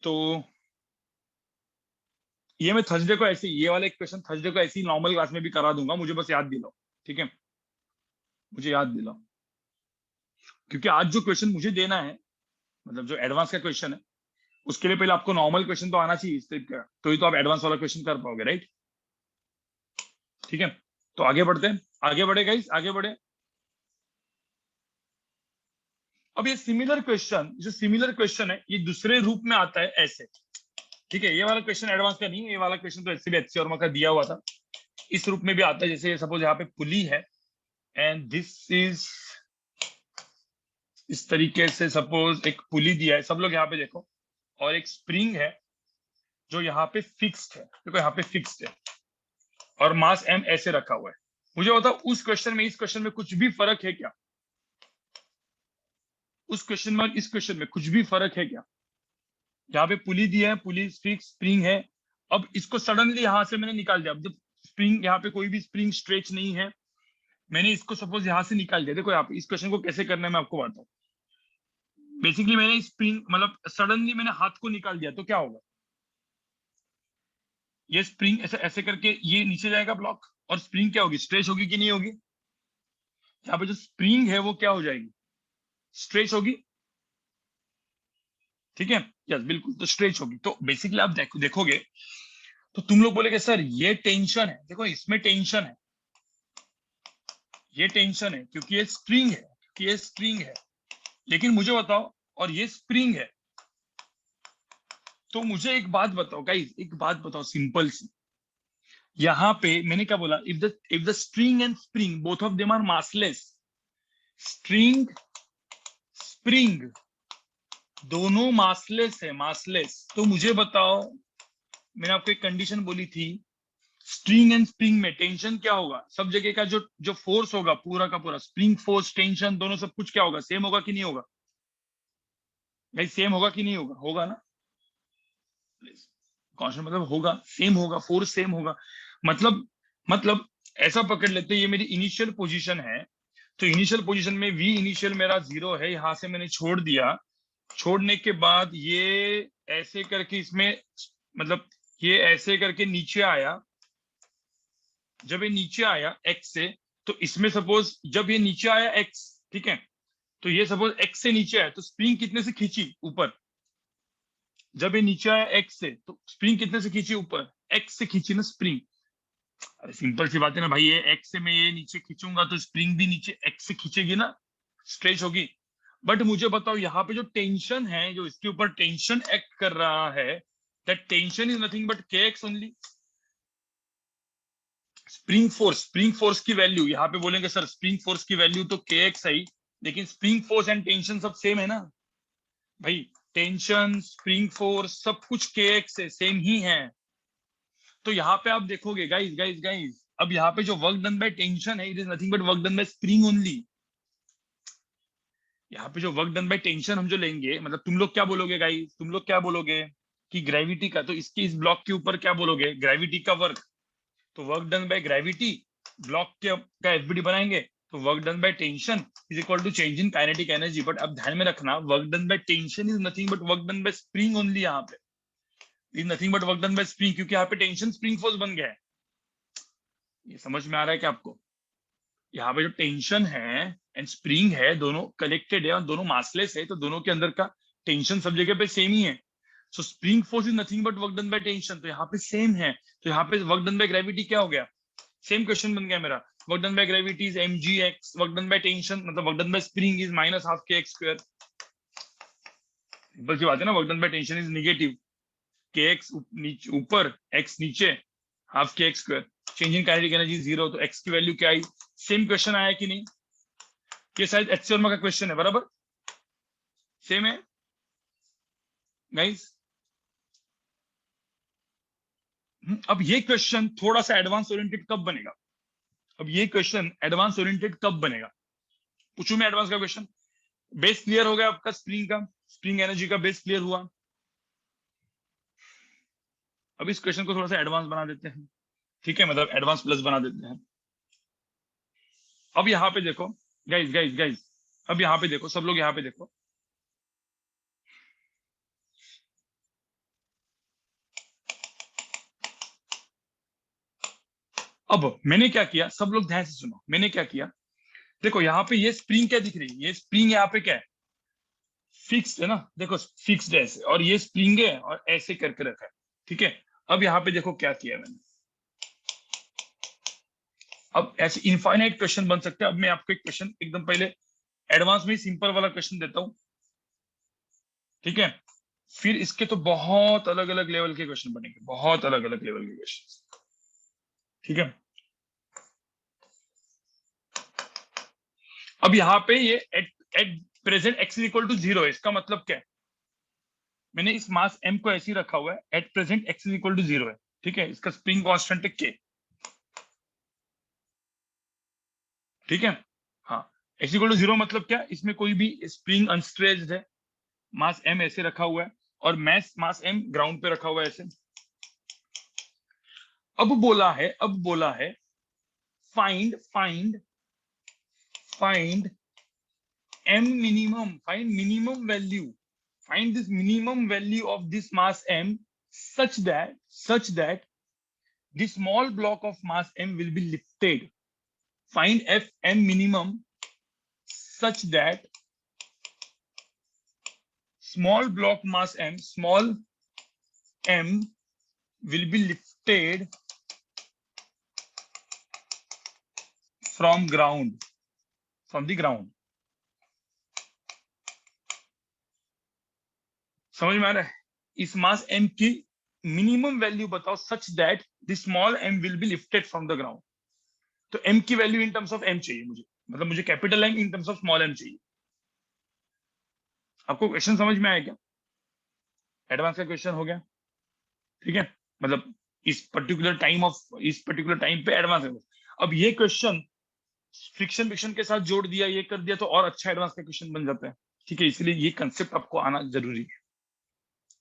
तो ये मैं थर्सडे को ऐसे, ये वाला एक क्वेश्चन थर्सडे को ऐसे ही नॉर्मल क्लास में भी करा दूंगा, मुझे बस याद दिलाओ, ठीक है, मुझे याद दिलाओ, क्योंकि आज जो क्वेश्चन मुझे देना है, मतलब जो एडवांस का क्वेश्चन है, उसके लिए पहले आपको नॉर्मल क्वेश्चन तो आना चाहिए इस टाइप का, तो ही तो आप एडवांस वाला क्वेश्चन कर पाओगे, राइट। ठीक है, तो आगे बढ़ते हैं, आगे बढ़े गाइस, आगे बढ़े। अब ये सिमिलर क्वेश्चन, जो सिमिलर क्वेश्चन है ये दूसरे रूप में आता है ऐसे, ठीक है। ये वाला क्वेश्चन एडवांस का नहीं है, ये वाला क्वेश्चन तो ऐसे भी HC वर्मा का दिया हुआ था, इस रूप में भी आता है। जैसे सपोज यहाँ पे पुली है एंड दिस इज, इस तरीके से सपोज एक पुली दिया है, सब लोग यहाँ पे देखो, और एक स्प्रिंग है जो यहाँ पे फिक्स्ड है, देखो यहाँ पे फिक्स्ड है, और मास m ऐसे रखा हुआ है। मुझे बताओ उस क्वेश्चन में इस क्वेश्चन में कुछ भी फर्क है क्या, उस क्वेश्चन में इस क्वेश्चन में कुछ भी फर्क है क्या। यहाँ पे पुली दिया है, पुली फिक्स स्प्रिंग है, अब इसको सडनली यहां से मैंने निकाल दिया। अब जब स्प्रिंग, यहाँ पे कोई भी स्प्रिंग स्ट्रेच नहीं है, मैंने इसको सपोज यहां से निकाल दिया। देखो यहाँ पे इस क्वेश्चन को कैसे करना है मैं आपको बताऊं। बेसिकली मैंने स्प्रिंग, मतलब सडनली मैंने हाथ को निकाल दिया तो क्या होगा, ये स्प्रिंग ऐसे ऐसे करके ये नीचे जाएगा ब्लॉक, और स्प्रिंग क्या होगी, स्ट्रेच होगी कि नहीं होगी। यहाँ पे जो स्प्रिंग है वो क्या हो जाएगी, स्ट्रेच होगी, ठीक है, यस बिल्कुल, तो स्ट्रेच होगी। तो बेसिकली आप देखोगे तो तुम लोग बोलेगे सर ये टेंशन है, देखो इसमें टेंशन है, ये टेंशन है क्योंकि ये स्प्रिंग है, क्योंकि ये स्प्रिंग है। लेकिन मुझे बताओ, और ये स्प्रिंग है, तो मुझे एक बात बताओ गाइस, एक बात बताओ सिंपल सी। यहां पे मैंने क्या बोला, if the string and spring both of them are massless, string spring दोनों मासलेस है, मासलेस, तो मुझे बताओ, मैंने आपको एक कंडीशन बोली थी, स्ट्रिंग एंड स्प्रिंग में टेंशन क्या होगा, सब जगह का जो फोर्स होगा पूरा का पूरा, स्प्रिंग फोर्स, टेंशन, दोनों सब कुछ क्या होगा, सेम होगा कि नहीं होगा भाई, सेम होगा कि नहीं होगा, होगा ना, कॉन्स्टेंट मतलब होगा, सेम होगा, फोर्स सेम होगा। मतलब ऐसा पकड़ लेते हैं, ये मेरी इनिशियल पोजीशन है, तो इनिशियल पोजीशन में v इनिशियल मेरा 0 है, यहां से मैंने छोड़ दिया, छोड़ने के बाद ये ऐसे करके इसमें, मतलब ये ऐसे करके नीचे आया, जब ये नीचे आया x से, तो इसमें सपोज जब ये नीचे आया x, ठीक है, तो ये सपोज x से नीचे आया, तो स्प्रिंग कितने से खींची ऊपर? जब ये नीचे आया x से, तो स्प्रिंग कितने से खींची ऊपर? x से खींची ना स्प्रिंग। अरे सिंपल सी बात है ना भाई, ये x से मैं ये नीचे खींचूंगा तो स्प्रिंग भी नीचे x से खींचेगी ना, स्ट्रेच होगी। बट मुझे बताओ यहाँ पे जो टेंशन है, जो इसके ऊपर टेंशन एक्ट कर रहा है, that tension is nothing but kx only. Spring force की वैल्यू यहाँ पे बोलेंगे सर स्प्रिंग फोर्स की वैल्यू तो kx है ही, लेकिन स्प्रिंग फोर्स एंड टेंशन सब सेम है ना भाई। टेंशन, स्प्रिंग फोर्स सब कुछ kx से सेम ही है। तो यहाँ पे आप देखोगे गाइस गाइस गाइस, अब यहाँ पे जो वर्क डन बाय टेंशन है, it is nothing but work done by spring only. यहाँ पे जो वर्क डन बाय टेंशन हम जो लेंगे, मतलब तुम लोग क्या बोलोगे गाइस, तुम लोग क्या बोलोगे कि ग्रेविटी का, तो इसके इस ब्लॉक के ऊपर क्या बोलोगे, ग्रेविटी का वर्क। तो work done by gravity, block के का एफबीडी बनाएंगे, तो work done by tension is equal to change in kinetic energy. But अब ध्यान में रखना, work done by tension is nothing but work done by spring only. यहाँ पे is nothing but work done by spring, क्योंकि यहाँ पे tension spring force बन गया है। ये समझ में आ रहा है क्या आपको? यहाँ पे जो टेंशन है एंड स्प्रिंग है, दोनों कलेक्टेड है और दोनों मासलेस है, तो दोनों के अंदर का टेंशन सब जगह पे सेम ही है। सो spring force is nothing but work done by tension, तो यहाँ पे सेम है। तो यहाँ पे वर्क डन बाय ग्रेविटी क्या हो गया, सेम क्वेश्चन बन गया मेरा। Work done by gravity is mgx, work done by tension मतलब work done by spring is minus half kx square. Simple सी बात है ना, work done by tension is negative, kx ऊपर x नीचे, half kx square. Change in kinetic energy zero, तो x की value क्या आई? सेम क्वेश्चन आया कि नहीं? ये शायद एच शर्मा का क्वेश्चन है, बराबर सेम है गाइस। अब ये क्वेश्चन थोड़ा सा एडवांस ओरिएंटेड कब बनेगा? अब ये क्वेश्चन एडवांस ओरिएंटेड कब बनेगा? पूछूं मैं एडवांस का क्वेश्चन? बेस क्लियर हो गया आपका स्प्रिंग का, स्प्रिंग एनर्जी का बेस क्लियर हुआ। अब इस क्वेश्चन को थोड़ा सा एडवांस बना देते हैं, ठीक है, मतलब एडवांस प्लस बना देते हैं। अब यहाँ पे देखो गाइस गाइस गाइस, अब यहाँ पे देखो सब लोग, यहाँ पे देखो, अब मैंने क्या किया, सब लोग ध्यान से सुनो, मैंने क्या किया, देखो यहाँ पे ये स्प्रिंग क्या दिख रही है, ये स्प्रिंग यहाँ पे क्या है, फिक्स्ड है ना, देखो फिक्स्ड है ऐसे, और ये स्प्रिंग है और ऐसे करके रखा है, ठीक है। अब यहाँ पे देखो क्या किया मैंने, अब ऐसे इनफाइनाइट क्वेश्चन बन सकते हैं। अब मैं आपको एक क्वेश्चन एकदम पहले एडवांस में सिंपल वाला क्वेश्चन देता हूं, ठीक है, फिर इसके तो बहुत अलग अलग लेवल के क्वेश्चन बनेंगे, बहुत अलग अलग लेवल के क्वेश्चन, ठीक है। अब यहाँ पे ये at present x equal to 0 है, इसका मतलब क्या है, मैंने इस मास m को ऐसे ही रखा हुआ है, at present x equal to 0 है, ठीक है, इसका स्प्रिंग कांस्टेंट है k, ठीक है। हाँ, x इक्वल टू 0 मतलब क्या, इसमें कोई भी स्प्रिंग अनस्ट्रेच्ड है, मास m ऐसे रखा हुआ है और मास m ग्राउंड पे रखा हुआ है ऐसे। अब बोला है find m minimum, find minimum value, find this minimum value of this mass m such that the small block of mass m will be lifted. Find m minimum such that small block mass m, small m will be lifted from the ground. समझ में आ रहा है? इस मास m की minimum value बताओ such that the small m will be lifted from the ground. तो m की value in terms of m चाहिए मुझे, मतलब मुझे capital M in terms of small m चाहिए। आपको क्वेश्चन समझ में आया क्या? एडवांस का क्वेश्चन हो गया, ठीक है, मतलब इस पर्टिकुलर टाइम पे एडवांस है। अब ये क्वेश्चन फ्रिक्शन के साथ जोड़ दिया, ये कर दिया, तो और अच्छा एडवांस का क्वेश्चन बन जाता है, ठीक है। इसलिए ये कंसेप्ट आपको आना जरूरी है,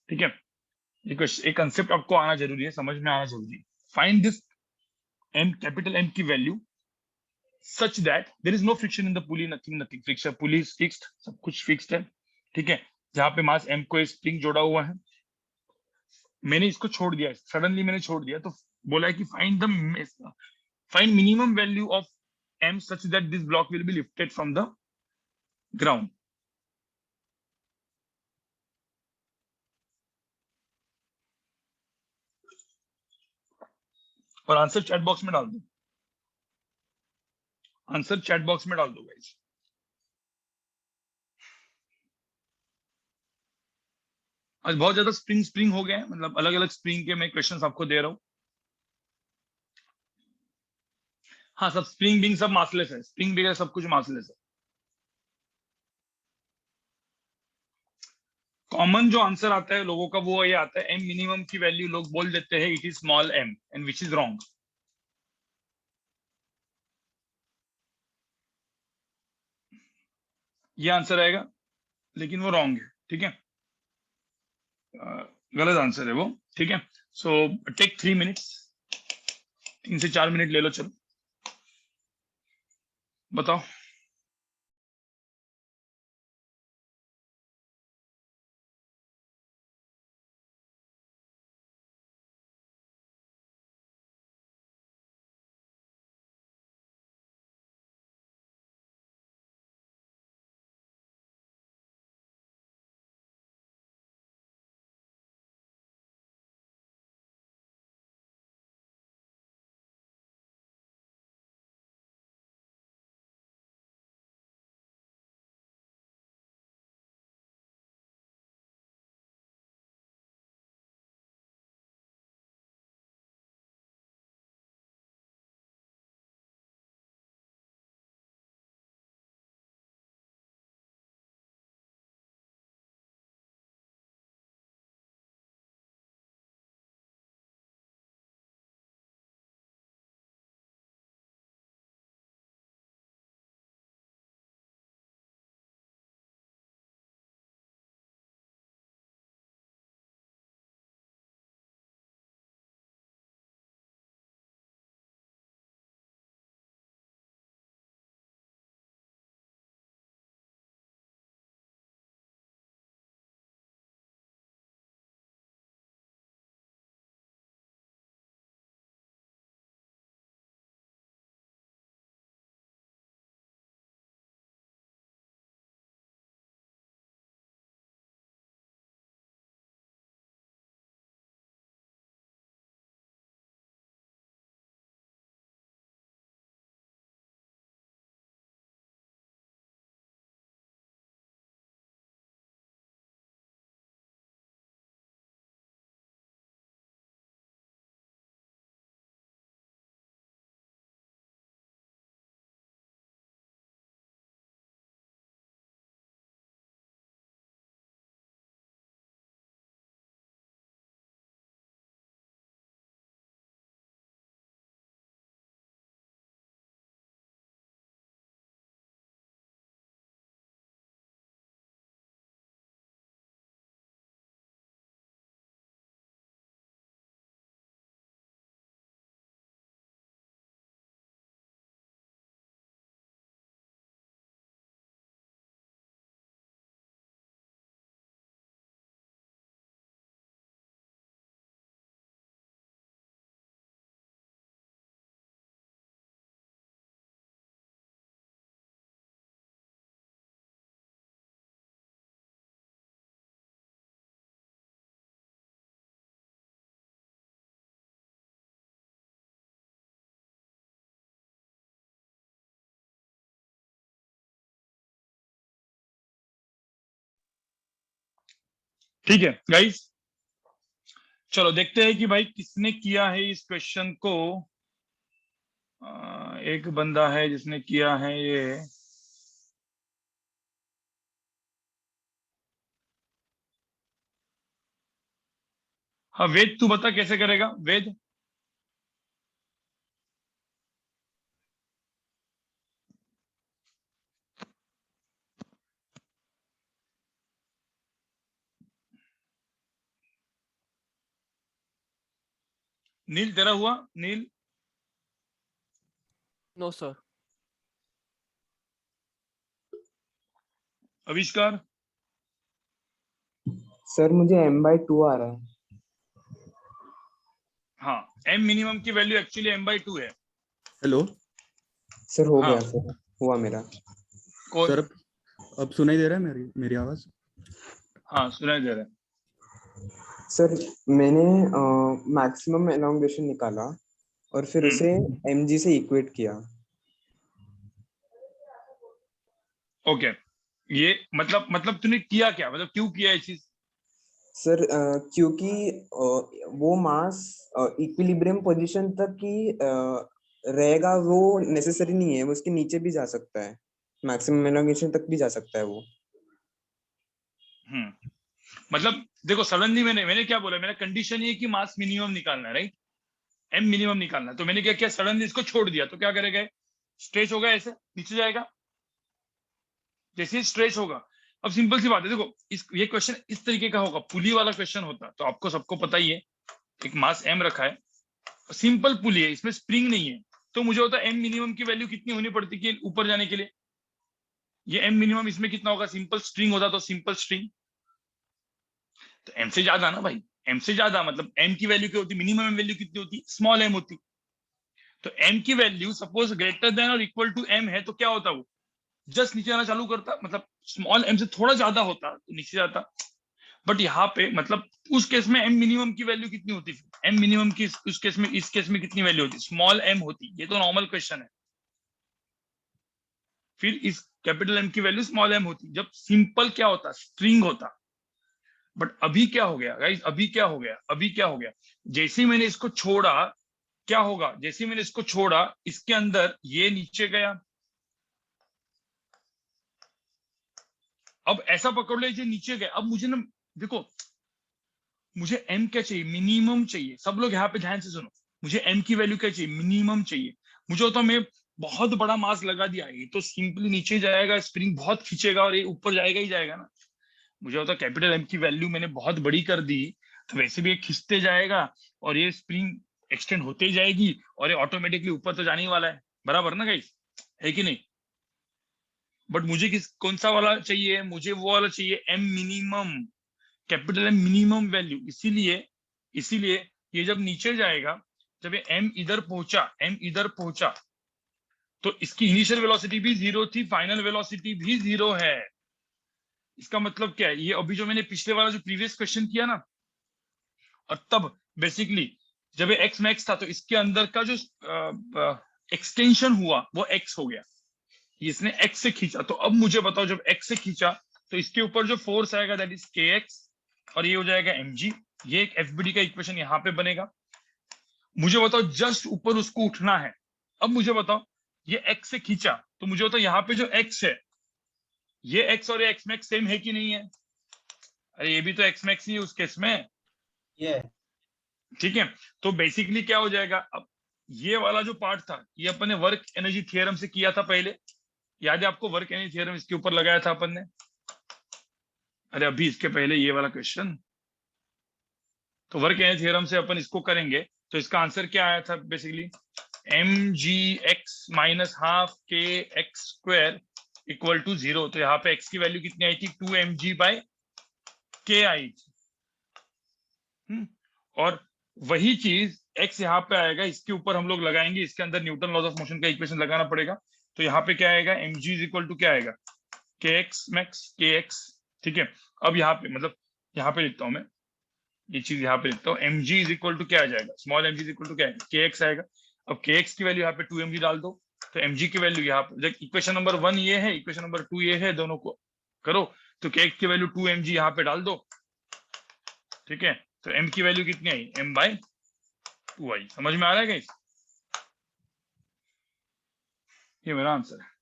ठीक है, ये कंसेप्ट आपको आना जरूरी है, समझ में आना जरूरी है। Find this m, capital M की value such that there is no friction in the pulley, nothing friction, pulley is fixed, सब कुछ फिक्स्ड है, ठीक है। जहां पे मास m को स्प्रिंग जोड़ा हुआ है, मैंने इसको छोड़ दिया, सडनली मैंने छोड़ दिया, तो बोला है कि find the Find minimum value of m such that this block will be lifted from the ground. और आंसर चैट बॉक्स में डाल दो, आंसर चैट बॉक्स में डाल दो गाइस। आज बहुत ज्यादा स्प्रिंग हो गए हैं, मतलब अलग अलग स्प्रिंग के मैं क्वेश्चंस आपको दे रहा हूँ। हाँ, सब स्प्रिंग बिंग सब मासलेस है, स्प्रिंग बिंग सब कुछ मासलेस है। कॉमन जो आंसर आता है लोगों का वो ये आता है, एम मिनिमम की वैल्यू लोग बोल देते हैं it is small M, and which is wrong. ये आंसर आएगा, लेकिन वो रॉन्ग है, ठीक है, गलत आंसर है वो, ठीक है। सो टेक 3 मिनट्स, 3 से 4 मिनट ले लो, चलो बताओ। ठीक है गाइस, चलो देखते हैं कि भाई किसने किया है इस क्वेश्चन को। एक बंदा है जिसने किया है ये, हाँ वेद, तू बता कैसे करेगा वेद। नील तेरा हुआ, Neel. No sir. Avishkar. Sir मुझे m/2 आ रहा है। हाँ, एम मिनिमम की वैल्यू एक्चुअली m/2 है, हेलो सर हो हाँ। गया सर, हुआ मेरा। कौन? सर, अब सुनाई दे रहा है मेरी आवाज? हाँ, सुनाई दे रहा है। सर मैंने मैक्सिमम एलोंगेशन निकाला और फिर उसे mg से इक्वेट किया। ओके, ये मतलब तूने किया क्या, मतलब क्यों किया ये चीज? सर क्योंकि वो मास इक्विलिब्रियम पोजीशन तक ही रहेगा, वो नेसेसरी नहीं है, वो उसके नीचे भी जा सकता है, मैक्सिमम एलोंगेशन तक भी जा सकता है वो। मतलब देखो, सडनली मैंने क्या बोला, मेरा कंडीशन ये है कि मास मिनिमम निकालना है, राइट? एम मिनिमम निकालना है। तो मैंने क्या किया, सडनली इसको छोड़ दिया, तो क्या करेगा, स्ट्रेच होगा, ऐसे नीचे जाएगा। जैसे स्ट्रेच होगा, अब सिंपल सी बात है, देखो ये क्वेश्चन इस तरीके का होगा, पुली वाला क्वेश्चन होता तो आपको सबको पता ही है, एक मास एम रखा है, सिंपल पुली है, इसमें स्प्रिंग नहीं है, तो मुझे होता है एम मिनिमम की वैल्यू कितनी होनी पड़ती है ऊपर जाने के लिए। ये एम मिनिमम इसमें कितना होगा, सिंपल स्ट्रिंग होता तो सिंपल स्ट्रिंग, तो एम से ज्यादा ना भाई, एम से ज्यादा मतलब एम की वैल्यू क्या होती, मिनिमम वैल्यू कितनी होती, स्मॉल एम होती। तो एम की वैल्यू सपोज ग्रेटर देन और इक्वल टू एम है, तो क्या होता वो जस्ट नीचे आना चालू करता, मतलब स्मॉल एम से थोड़ा ज्यादा होता तो नीचे जाता। बट यहाँ पे मतलब उस केस में एम मिनिमम की वैल्यू कितनी होती, एम मिनिमम की उस केस में, इस केस में कितनी वैल्यू होती, स्मॉल एम होती। ये तो नॉर्मल क्वेश्चन है, फिर इस कैपिटल एम की वैल्यू स्मॉल एम होती जब सिंपल क्या होता, स्ट्रिंग होता। बट अभी क्या हो गया गाइस, अभी क्या हो गया, अभी क्या हो गया, जैसे ही मैंने इसको छोड़ा, क्या होगा, जैसे ही मैंने इसको छोड़ा, इसके अंदर ये नीचे गया। अब ऐसा पकड़ लो, जो नीचे गया, अब मुझे ना, देखो मुझे एम क्या चाहिए, मिनिमम चाहिए। सब लोग यहाँ पे ध्यान से सुनो, मुझे एम की वैल्यू क्या चाहिए, मिनिमम चाहिए। मुझे होता मैं बहुत बड़ा मास लगा दिया, ये तो सिंपली नीचे जाएगा, स्प्रिंग बहुत खींचेगा और ये ऊपर जाएगा ही जाएगा ना। मुझे होता कैपिटल एम की वैल्यू मैंने बहुत बड़ी कर दी, तो वैसे भी ये खिंचते जाएगा और ये स्प्रिंग एक्सटेंड होते ही जाएगी और ये ऑटोमेटिकली ऊपर तो जाने ही वाला है, बराबर ना गाइस, है कि नहीं? बट मुझे कौन सा वाला चाहिए, मुझे वो वाला चाहिए, M minimum, capital M minimum value. इसीलिए इसीलिए ये जब नीचे जाएगा, जब ये एम इधर पहुंचा, एम इधर पहुंचा, तो इसकी इनिशियल वेलोसिटी भी 0 थी, फाइनल वेलोसिटी भी 0 है। इसका मतलब क्या है, ये अभी जो मैंने पिछले वाला जो प्रीवियस क्वेश्चन किया ना, और तब बेसिकली जब ये एक्स मैक्स था, तो इसके अंदर का जो एक्सटेंशन हुआ वो एक्स हो गया, इसने एक्स से खींचा। तो अब मुझे बताओ, जब एक्स से खींचा तो इसके ऊपर जो फोर्स आएगा दैट इज के एक्स, और ये हो जाएगा mg। ये एक एफबीडी का इक्वेशन यहाँ पे बनेगा। मुझे बताओ जस्ट ऊपर उसको उठना है। अब मुझे बताओ, ये x से खींचा, तो मुझे बताओ यहाँ पे जो x है, ये x और ये x मैक्स सेम है कि नहीं है? अरे ये भी तो x मैक्स ही है उस केस में, ठीक है। तो बेसिकली क्या हो जाएगा, अब ये वाला जो पार्ट था, ये अपन ने वर्क एनर्जी थियरम से किया था पहले, याद है आपको, वर्क एनर्जी थियरम इसके ऊपर लगाया था अपन ने। अरे अभी इसके पहले ये वाला क्वेश्चन, तो वर्क एनर्जी थ्योरम से अपन इसको करेंगे, तो इसका आंसर क्या आया था basically, mgx minus half k x square equal to 0। तो यहाँ पे x की वैल्यू कितनी आई थी, 2mg/k आई थी। और वही चीज x यहाँ पे आएगा, इसके ऊपर हम लोग लगाएंगे, इसके अंदर न्यूटन लॉज ऑफ मोशन का इक्वेशन लगाना पड़ेगा। तो यहाँ पे क्या आएगा, mg इज इक्वल टू क्या आएगा, kx मैक्स kx, ठीक है। अब यहाँ पे मतलब यहाँ पे लिखता हूँ मैं, ये चीज यहाँ पे लिखता हूँ, mg इज इक्वल टू क्या आ जाएगा, small mg is equal to क्या आएगा, kx आएगा। अब kx की वैल्यू यहाँ पे 2mg डाल दो, तो mg की वैल्यू यहाँ पे, इक्वेशन नंबर 1 ये है, इक्वेशन नंबर 2 ये है, दोनों को करो, तो kx की वैल्यू 2mg यहाँ पे डाल दो, ठीक है। तो m की वैल्यू कितनी आई, m/2 आई। समझ में आ रहा है गाइस? ये मेरा आंसर है।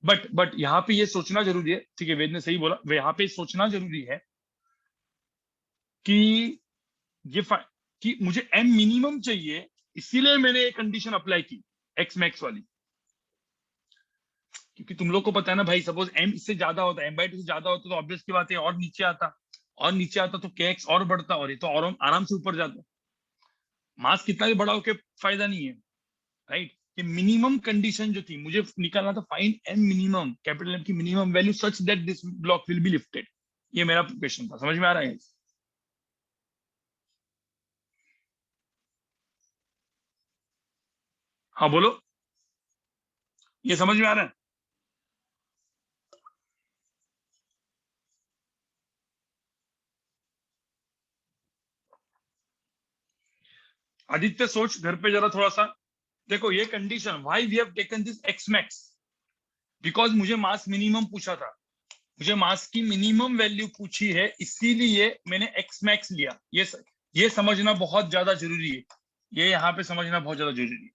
बट यहाँ पे ये सोचना जरूरी है, ठीक है, वेद ने सही बोला, यहाँ पे सोचना जरूरी है कि ये कि मुझे एम मिनिमम चाहिए, इसीलिए मैंने एक कंडीशन अप्लाई की एक्स मैक्स वाली, क्योंकि तुम लोग को पता है ना भाई, सपोज एम इससे ज्यादा होता है, m/2 से ज्यादा होता तो ऑब्वियस की बात है और नीचे आता, और नीचे आता तो के एक्स और बढ़ता, और ये तो और आराम से ऊपर जाता। मास कितना भी बड़ा होके फायदा नहीं है, राइट। ये मिनिमम कंडीशन जो थी, मुझे निकालना था find m minimum, capital M की minimum value such that this block will be lifted. ये मेरा क्वेश्चन था, समझ में आ रहा है? हाँ बोलो, ये समझ में आ रहा है? आदित्य सोच घर पे जरा थोड़ा सा। देखो ये condition, why we have taken this x max, because मुझे मास मिनिमम पूछा था, मुझे मास की मिनिमम वैल्यू पूछी है, इसीलिए मैंने एक्स मैक्स लिया। ये समझना बहुत ज्यादा जरूरी है, ये यहाँ पे समझना बहुत ज्यादा जरूरी है,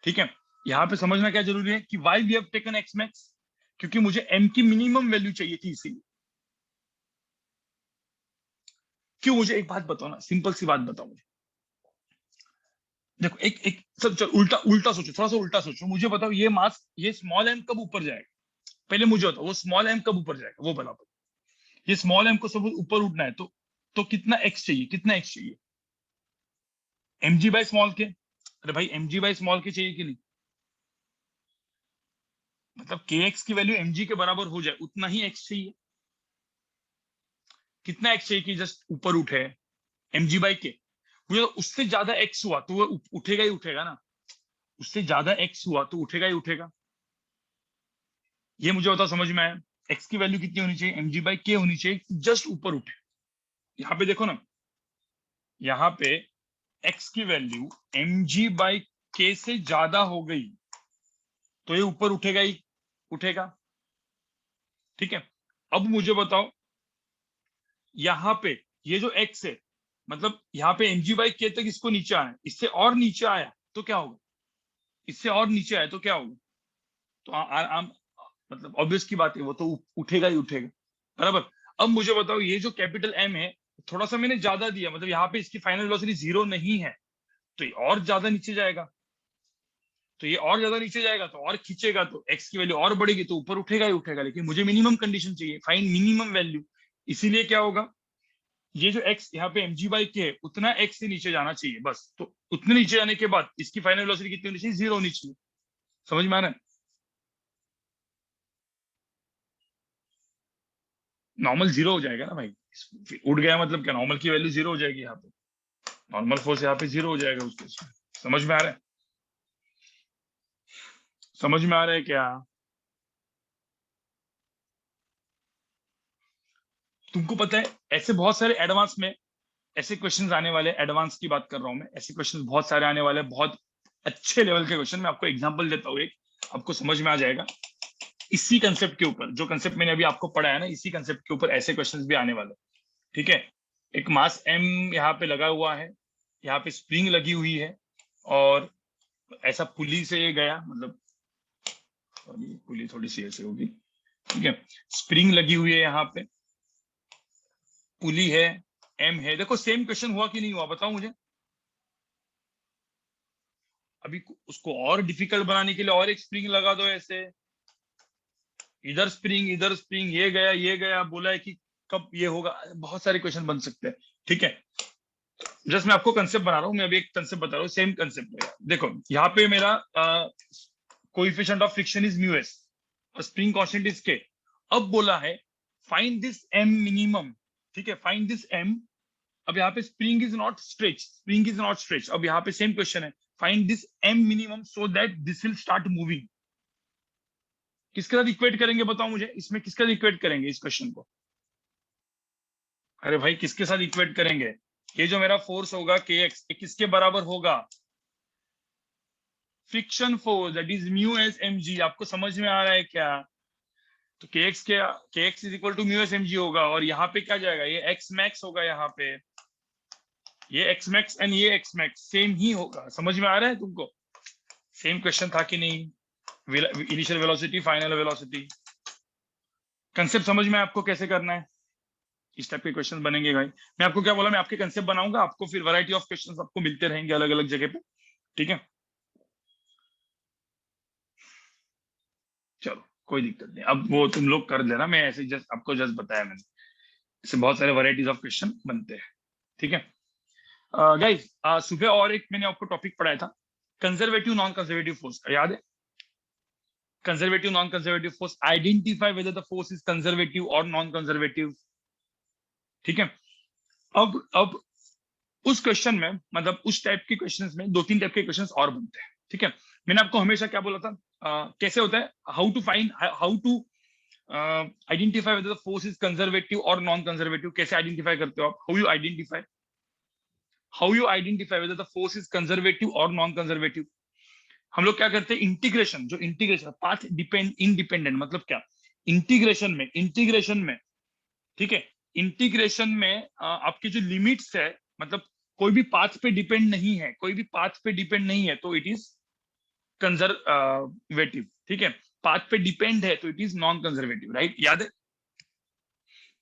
ठीक है? यहाँ पे समझना क्या जरूरी है कि why we have taken x max, क्योंकि मुझे एम की मिनिमम वैल्यू चाहिए थी, इसीलिए। क्यों? मुझे एक बात बताओ ना, सिंपल सी बात बताओ मुझे। देखो एक एक सब चल, उल्टा उल्टा सोचो, थोड़ा सा उल्टा सोचो, मुझे बताओ ये मास, ये स्मॉल एम कब ऊपर जाएगा? पहले मुझे बताओ वो स्मॉल एम कब ऊपर जाएगा, वो बताओ। ये स्मॉल एम को सब ऊपर उठना है तो कितना एक्स चाहिए, कितना एक्स चाहिए? एम जी बाई स्मॉल के। अरे भाई एम जी बाई स्मॉल के चाहिए कि नहीं? मतलब के एक्स की वैल्यू एम जी के बराबर हो जाए, उतना ही एक्स चाहिए। कितना एक्स चाहिए कि जस्ट ऊपर उठे एम जी बाई के? मुझे तो उससे ज्यादा एक्स हुआ तो वो उठेगा ही उठेगा ना, उससे ज्यादा एक्स हुआ तो उठेगा ही उठेगा। ये मुझे बताओ, समझ में आया? एक्स की वैल्यू कितनी होनी चाहिए? एम जी बाई के होनी चाहिए, जस्ट ऊपर उठे। यहाँ पे देखो ना, यहाँ पे एक्स की वैल्यू एम जी बाई के से ज्यादा हो गई तो ये ऊपर उठेगा ही उठेगा, ठीक है? अब मुझे बताओ, यहाँ पे ये जो एक्स है, मतलब यहाँ पे एम जी बाई के तक इसको नीचे आया, इससे और नीचे आया तो क्या होगा? इससे और नीचे आया तो क्या होगा? तो मतलब ऑब्वियस की बात है, वो तो उठेगा ही उठेगा, बराबर। अब मुझे बताओ, ये जो कैपिटल एम है, थोड़ा सा मैंने ज्यादा दिया, मतलब यहाँ पे इसकी फाइनल वेलोसिटी 0 नहीं है, तो ये और ज्यादा नीचे जाएगा, तो ये और ज्यादा नीचे जाएगा तो और खींचेगा, तो एक्स की वैल्यू और बढ़ेगी तो ऊपर उठेगा ही उठेगा। लेकिन मुझे मिनिमम कंडीशन चाहिए, फाइंड मिनिमम वैल्यू, इसीलिए क्या होगा, ये जो एक्स यहाँ पे एम जी बाई के है, उतना एक्स से नीचे जाना चाहिए बस। तो उतने नीचे जाने के बाद इसकी फाइनल वेलोसिटी कितनी होनी चाहिए? 0 होनी चाहिए। समझ में आ रहा है? नॉर्मल 0 हो जाएगा ना भाई, उड़ गया मतलब क्या, नॉर्मल की वैल्यू 0 हो जाएगी यहाँ पे, नॉर्मल फोर्स यहाँ पे 0 हो जाएगा उसके। समझ में आ रहा है? समझ में आ रहा है क्या? तुमको पता है ऐसे बहुत सारे एडवांस में ऐसे क्वेश्चंस आने वाले, एडवांस की बात कर रहा हूं मैं, ऐसे क्वेश्चंस बहुत सारे आने वाले, बहुत अच्छे लेवल के क्वेश्चन। मैं आपको एग्जांपल देता हूँ, एक आपको समझ में आ जाएगा। इसी कंसेप्ट के ऊपर, जो कंसेप्ट मैंने अभी आपको पढ़ाया ना, इसी कंसेप्ट के ऊपर ऐसे क्वेश्चंस भी आने वाले, ठीक है? एक मास एम यहाँ पे लगा हुआ है, यहाँ पे स्प्रिंग लगी हुई है, और ऐसा पुली से ये गया, मतलब पुली थोड़ी सी ऐसे होगी, ठीक है? स्प्रिंग लगी हुई है, यहाँ पे पुली है, एम है। देखो सेम क्वेश्चन हुआ कि नहीं हुआ, बताओ मुझे। अभी उसको और डिफिकल्ट बनाने के लिए और एक स्प्रिंग लगा दो ऐसे, इधर स्प्रिंग, ये गया, बोला है कि कब ये होगा। बहुत सारे क्वेश्चन बन सकते हैं, ठीक है? जस्ट मैं आपको कंसेप्ट बना रहा हूँ, मैं अभी एक कंसेप्ट बता रहा हूँ, सेम कंसेप्ट है। देखो यहाँ पे मेरा coefficient of friction is mu S और स्प्रिंग कांस्टेंट इज के। अब बोला है फाइंड दिस एम मिनिमम, ठीक है? Find this M. अब यहाँ पे स्प्रिंग इज नॉट स्ट्रेच, अब यहाँ पे सेम क्वेश्चन है, find this M minimum so that this will start moving. किसके साथ इक्वेट करेंगे बताओ मुझे, इसमें किसके साथ इक्वेट करेंगे इस क्वेश्चन को? अरे भाई किसके साथ इक्वेट करेंगे? ये जो मेरा फोर्स होगा के एक्स, किसके बराबर होगा? Friction force, that is mu s m g. आपको समझ में आ रहा है क्या? तो k x is equal to mu s m g होगा, और यहाँ पे क्या जाएगा, ये एक्स मैक्स होगा, यहाँ पे ये एक्स मैक्स एंड ये एक्स मैक्स सेम ही होगा। समझ में आ रहा है तुमको? सेम क्वेश्चन था कि नहीं? Initial velocity, final velocity, concept समझ में आपको कैसे करना है? इस टाइप के क्वेश्चन बनेंगे भाई। मैं आपको क्या बोला, मैं आपके कंसेप्ट बनाऊंगा, आपको फिर वैरायटी ऑफ क्वेश्चंस आपको मिलते रहेंगे अलग अलग जगह पे, ठीक है? चलो कोई दिक्कत नहीं, अब वो तुम लोग कर लेना, मैं ऐसे जस्ट आपको जस्ट बताया मैंने, इससे बहुत सारे वैरायटीज ऑफ क्वेश्चन बनते हैं, ठीक है? गाइस सुबह और एक मैंने आपको टॉपिक पढ़ाया था, कंजर्वेटिव नॉन कंजर्वेटिव फोर्स का, याद है? Conservative non conservative force, identify whether the force is conservative और नॉन कंजर्वेटिव, ठीक है? अब उस क्वेश्चन में, मतलब उस टाइप के क्वेश्चंस में 2-3 टाइप के क्वेश्चंस और बनते हैं, ठीक है, मैंने आपको हमेशा क्या बोला था, कैसे होता है, how to identify whether the force is conservative और नॉन कंजर्वेटिव, कैसे आइडेंटिफाई करते हो आप, how you identify whether the force is conservative और नॉन कंजर्वेटिव। हम लोग क्या करते हैं, इंटीग्रेशन पाथ इंडिपेंडेंट, मतलब क्या, इंटीग्रेशन में ठीक है, इंटीग्रेशन में आपकी जो लिमिट्स है, मतलब कोई भी पाथ पे डिपेंड नहीं है, तो इट इज कंजर्वेटिव। ठीक है, पाथ पे डिपेंड है तो it is non conservative, right, याद है,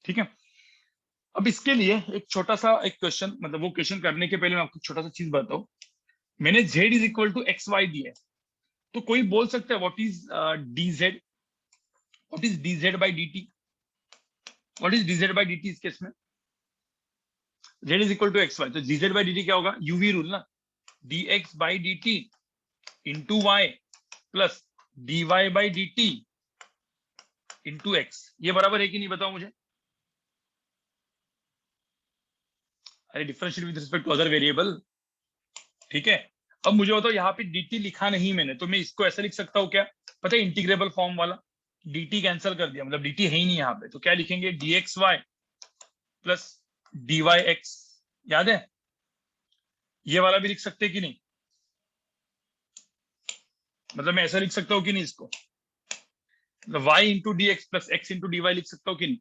ठीक है। अब इसके लिए एक छोटा सा एक क्वेश्चन, मतलब वो क्वेश्चन करने के पहले मैं आपको छोटा सा चीज बताऊं। मैंने z is equal to x y दिया है, तो कोई बोल सकता है what is dz by dt, what is dz by dt इस केस में, z is equal to x y, तो dz बाई dt क्या होगा, यूवी रूल ना, dx by dt into y plus dy by dt into x, ये बराबर है कि नहीं बताओ मुझे। अरे differential with respect to other variable, ठीक है। अब मुझे बताओ, यहाँ पे dt लिखा नहीं मैंने, तो मैं इसको ऐसा लिख सकता हूँ क्या, पता है इंटीग्रेबल फॉर्म वाला, dt कैंसिल कर दिया, मतलब dt है ही नहीं यहाँ पे, तो क्या लिखेंगे, dxy प्लस dyx, याद है, ये वाला भी लिख सकते हैं कि नहीं, मतलब मैं ऐसा लिख सकता हूँ कि नहीं इसको, मतलब y into d x plus x into d y लिख सकता हूँ कि नहीं।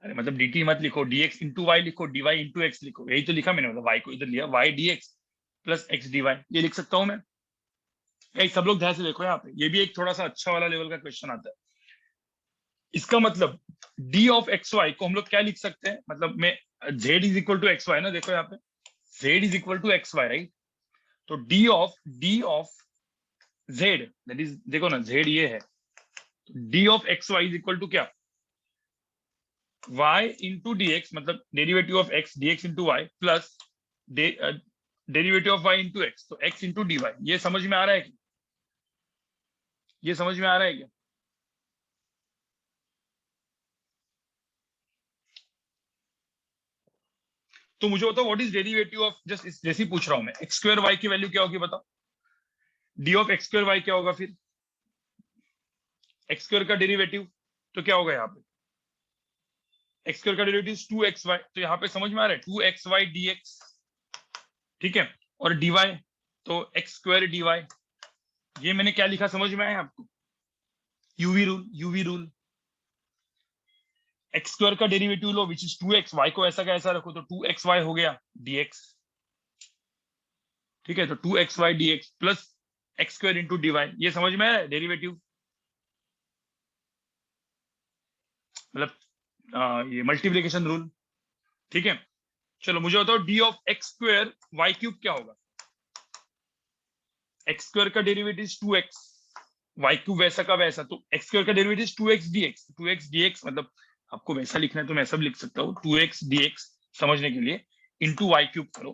अरे मतलब dt मत लिखो, dx इंटू वाई लिखो, dy इंटू एक्स लिखो, यही तो लिखा मैंने, मतलब y को इधर लिया, y dx plus x dy, ये लिख सकता हूँ मैं। यही सब लोग ध्यान से देखो यहाँ पे, ये भी एक थोड़ा सा अच्छा वाला लेवल का क्वेश्चन आता है। इसका मतलब d ऑफ एक्स वाई को हम लोग क्या लिख सकते हैं, मतलब मैं z is equal to x y ना, देखो यहाँ पे z is equal to x y, right, तो d of z, that is, देखो ना z ये है, d of x y is equal to क्या, y इंटू डी एक्स, मतलब derivative of x dx into y plus derivative of y into x, तो x into d y. ये समझ में आ रहा है क्या, ये समझ में आ रहा है क्या। तो मुझे बताओ what is derivative of, just जैसे ही पूछ रहा हूं मैं, एक्स स्क्वायर वाई की वैल्यू क्या होगी बताओ, d of x square y क्या होगा, फिर एक्स स्क्वायर का डेरिवेटिव तो क्या होगा यहाँ पे, एक्स स्क्वायर का डेरिवेटिव 2xy, तो यहाँ पे समझ में आ रहा है 2xy dx, ठीक है, और dy तो एक्स स्क्वायर dy, ये मैंने क्या लिखा समझ में आया आपको, यूवी रूल, एक्स स्क्वायर का derivative low which is 2x, y को ऐसा का ऐसा रखो तो 2xy हो गया dx, ठीक है, तो 2xy dx plus x square into dy, ये समझ में आया डेरिवेटिव, मतलब ये मल्टीप्लिकेशन रूल, ठीक है। चलो मुझे बताओ d of x square y cube क्या होगा, एक्स स्क्वायर का डेरिवेटिव 2x, वाई क्यूब वैसा का वैसा, तो एक्स स्क्वायर का डेरिवेटिव 2x dx, मतलब आपको वैसा लिखना है तो मैं सब लिख सकता हूँ, 2x dx समझने के लिए इंटू वाई क्यूब करो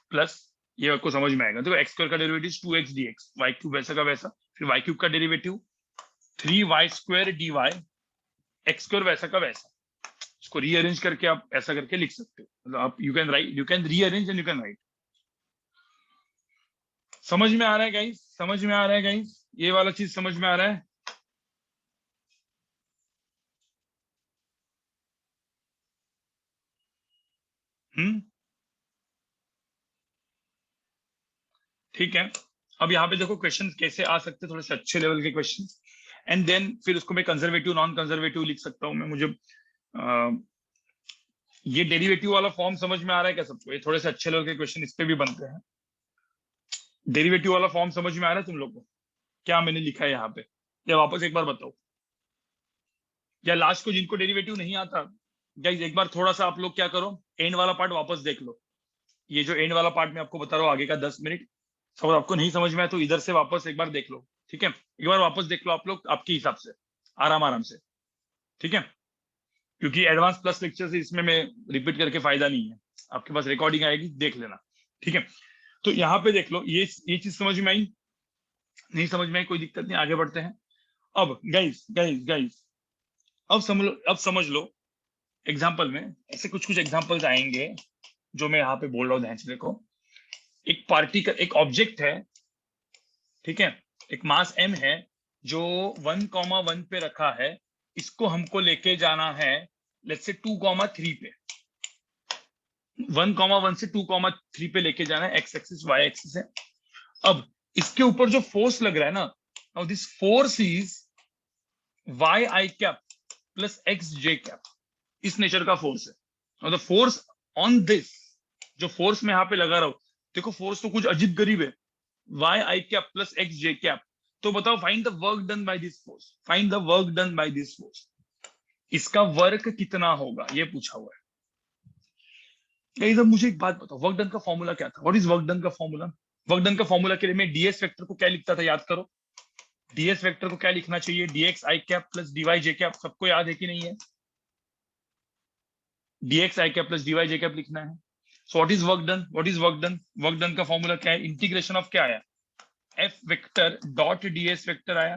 प्लस, ये आपको समझ में आएगा, तो एक्स स्क्वायर का derivative 2x dx, y cube वैसा का वैसा, फिर वाई क्यूब का derivative 3y square dy, x square वैसा का वैसा, इसको रीअरेंज करके आप ऐसा करके लिख सकते हो, मतलब आप you can rearrange and you can write. समझ में आ रहा है गाइस, समझ में आ रहा है गाइस, ये वाला चीज समझ में आ रहा है। ठीक है, अब यहाँ पे देखो क्वेश्चन कैसे आ सकते हैं, थोड़े से अच्छे लेवल के क्वेश्चन, एंड देन फिर उसको मैं कंजर्वेटिव नॉन कंजर्वेटिव लिख सकता हूँ मैं, मुझे ये डेरिवेटिव वाला फॉर्म समझ में आ रहा है क्या सबको, ये थोड़े से अच्छे लेवल के क्वेश्चन इस पे भी बनते हैं। डेरिवेटिव वाला फॉर्म समझ में आ रहा है तुम लोग को, क्या मैंने लिखा है यहाँ पे, या वापस एक बार बताओ, या लास्ट को जिनको डेरिवेटिव नहीं आता गाइस, एक बार थोड़ा सा आप लोग क्या करो, एंड वाला पार्ट वापस देख लो, ये जो एंड वाला पार्ट मैं आपको बता रहा हूँ आगे का 10 मिनट, सब आपको नहीं समझ में आया तो इधर से वापस एक बार देख लो, ठीक है, एक बार वापस देख लो आप लोग आपके हिसाब से, आराम से, ठीक है, क्योंकि एडवांस प्लस लेक्चर से इसमें मैं रिपीट करके फायदा नहीं है, आपके पास रिकॉर्डिंग आएगी देख लेना, ठीक है। तो यहाँ पे देख लो, ये चीज समझ में आई, नहीं समझ में आई कोई दिक्कत नहीं, आगे बढ़ते हैं। अब गाइस अब समझ लो, एग्जाम्पल में ऐसे कुछ एग्जाम्पल्स आएंगे जो मैं यहाँ पे बोल रहा हूँ, ध्यान से देखो। एक पार्टिकल, एक ऑब्जेक्ट है, ठीक है, एक मास m है जो 1,1 पे रखा है, इसको हमको लेके जाना है लेट्स से 2,3 पे, 1,1 से 2,3 पे लेके जाना है, x एक्सिस y एक्सिस है। अब इसके ऊपर जो फोर्स लग रहा है ना, now this force is y i cap plus x j cap, इस नेचर का फोर्स है। और द फोर्स ऑन दिस, जो फोर्स मैं यहाँ पे लगा रहा हूं, देखो फोर्स तो कुछ अजीब गरीब है, y i cap plus x j cap. तो बताओ find the work done by this force, find the work done by this force, इसका वर्क कितना होगा ये पूछा हुआ है। इधर मुझे एक बात बताओ, वर्क डन का फॉर्मूला क्या था? व्हाट इज वर्क डन का फॉर्मूला? वर्क डन का फॉर्मूला के लिए मैं डीएस वेक्टर को क्या लिखता था, याद करो। डीएस वेक्टर को क्या लिखना चाहिए? डीएक्स आई कैप प्लस डीवाई जे कैप। सबको याद है कि नहीं है? डीएक्स आई कैप प्लस डीवाई जे कैप लिखना है। So what is work done? What is work done? Work done का फॉर्मूला क्या है? इंटीग्रेशन ऑफ क्या आया? F vector dot ds vector आया,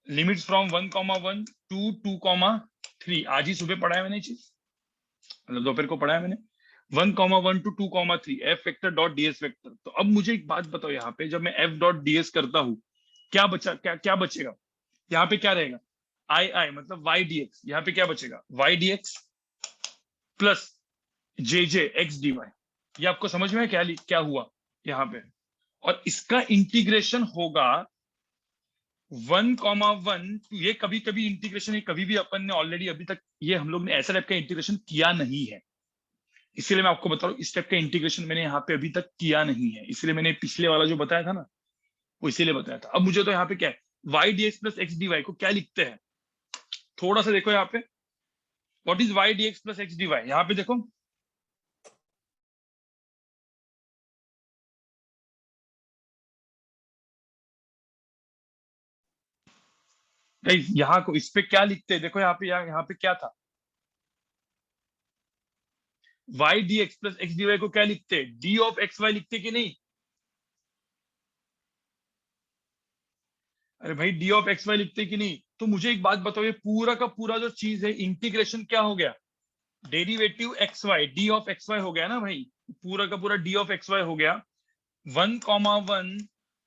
लिमिट्स फ्रॉम 1,1 टू 2,3। आज ही सुबह पढ़ा है मैंने चीज, मतलब दोपहर को पढ़ा है मैंने। 1,1 to 2,3 f vector dot ds vector. तो अब मुझे एक बात बताओ, यहाँ पे जब मैं एफ डॉट डीएस करता हूं, क्या बचा, क्या बचेगा? यहाँ पे क्या रहेगा? आई आई मतलब वाई डीएक्स। यहाँ पे क्या बचेगा? वाई डीएक्स प्लस जे जे एक्स डी वाई। ये आपको समझ में है क्या हुआ यहाँ पे? और इसका इंटीग्रेशन होगा 1,1, ये कभी कभी इंटीग्रेशन, ये कभी भी अपन ने ऑलरेडी अभी तक ये हम लोग ने ऐसा टाइप का इंटीग्रेशन किया नहीं है, इसीलिए मैं आपको बता रहा हूँ इस टाइप का इंटीग्रेशन मैंने यहाँ पे अभी तक किया नहीं है, इसलिए मैंने पिछले वाला जो बताया था ना वो इसीलिए बताया था। अब मुझे तो यहाँ पे क्या है, y d x plus x d y को क्या लिखते हैं, थोड़ा सा देखो यहाँ पे, what is y d x plus x d y? यहाँ पे देखो, यहाँ को इस पे क्या लिखते हैं, देखो यहाँ पे क्या था, y d x plus x d y को क्या लिखते हैं? डी ऑफ एक्स वाई लिखते कि नहीं? अरे भाई डी ऑफ एक्स वाई लिखते कि नहीं? तो मुझे एक बात बताओ, ये पूरा का पूरा जो चीज है इंटीग्रेशन क्या हो गया? Derivative x y, d of x y हो गया ना भाई, पूरा का पूरा डी ऑफ एक्स वाई हो गया 1,1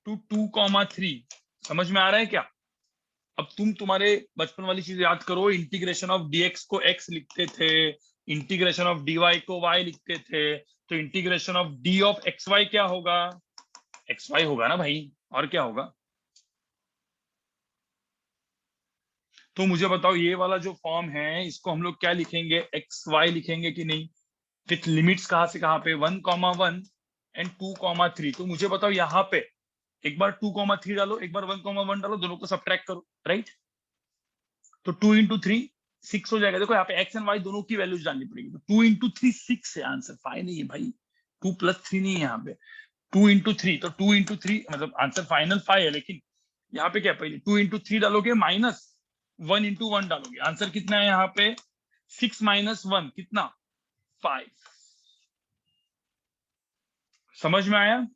टू 2,3। समझ में आ रहा है क्या? अब तुम्हारे बचपन वाली चीज याद करो, इंटीग्रेशन ऑफ डीएक्स को एक्स लिखते थे, इंटीग्रेशन ऑफ डीवाई को वाई लिखते थे, तो integration of d of x y क्या होगा? एक्स वाई होगा ना भाई, और क्या होगा? तो मुझे बताओ ये वाला जो फॉर्म है इसको हम लोग क्या लिखेंगे? एक्स वाई लिखेंगे कि नहीं? विथ लिमिट्स कहां से कहां पे? 1,1 एंड 2,3। तो मुझे बताओ यहाँ पे एक बार 2,3 डालो, एक बार 1,1 डालो, दोनों को सब्ट्रैक्ट करो, राइट? तो 2 इंटू 3 6 हो जाएगा। देखो यहाँ पे एक्स एंड वाई दोनों की वैल्यूज डालनी पड़ेगी। तो 2 इंटू 3 6 है, आंसर 5 नहीं है भाई, 2 प्लस 3 नहीं है यहाँ पे, 2 इंटू 3। तो 2 इंटू 3 मतलब आंसर फाइनल 5 है, लेकिन यहाँ पे क्या, पहले 2 इंटू 3 डालोगे माइनस 1 इंटू 1 डालोगे, आंसर कितना है यहाँ पे? 6 माइनस 1 कितना? 5। समझ में आया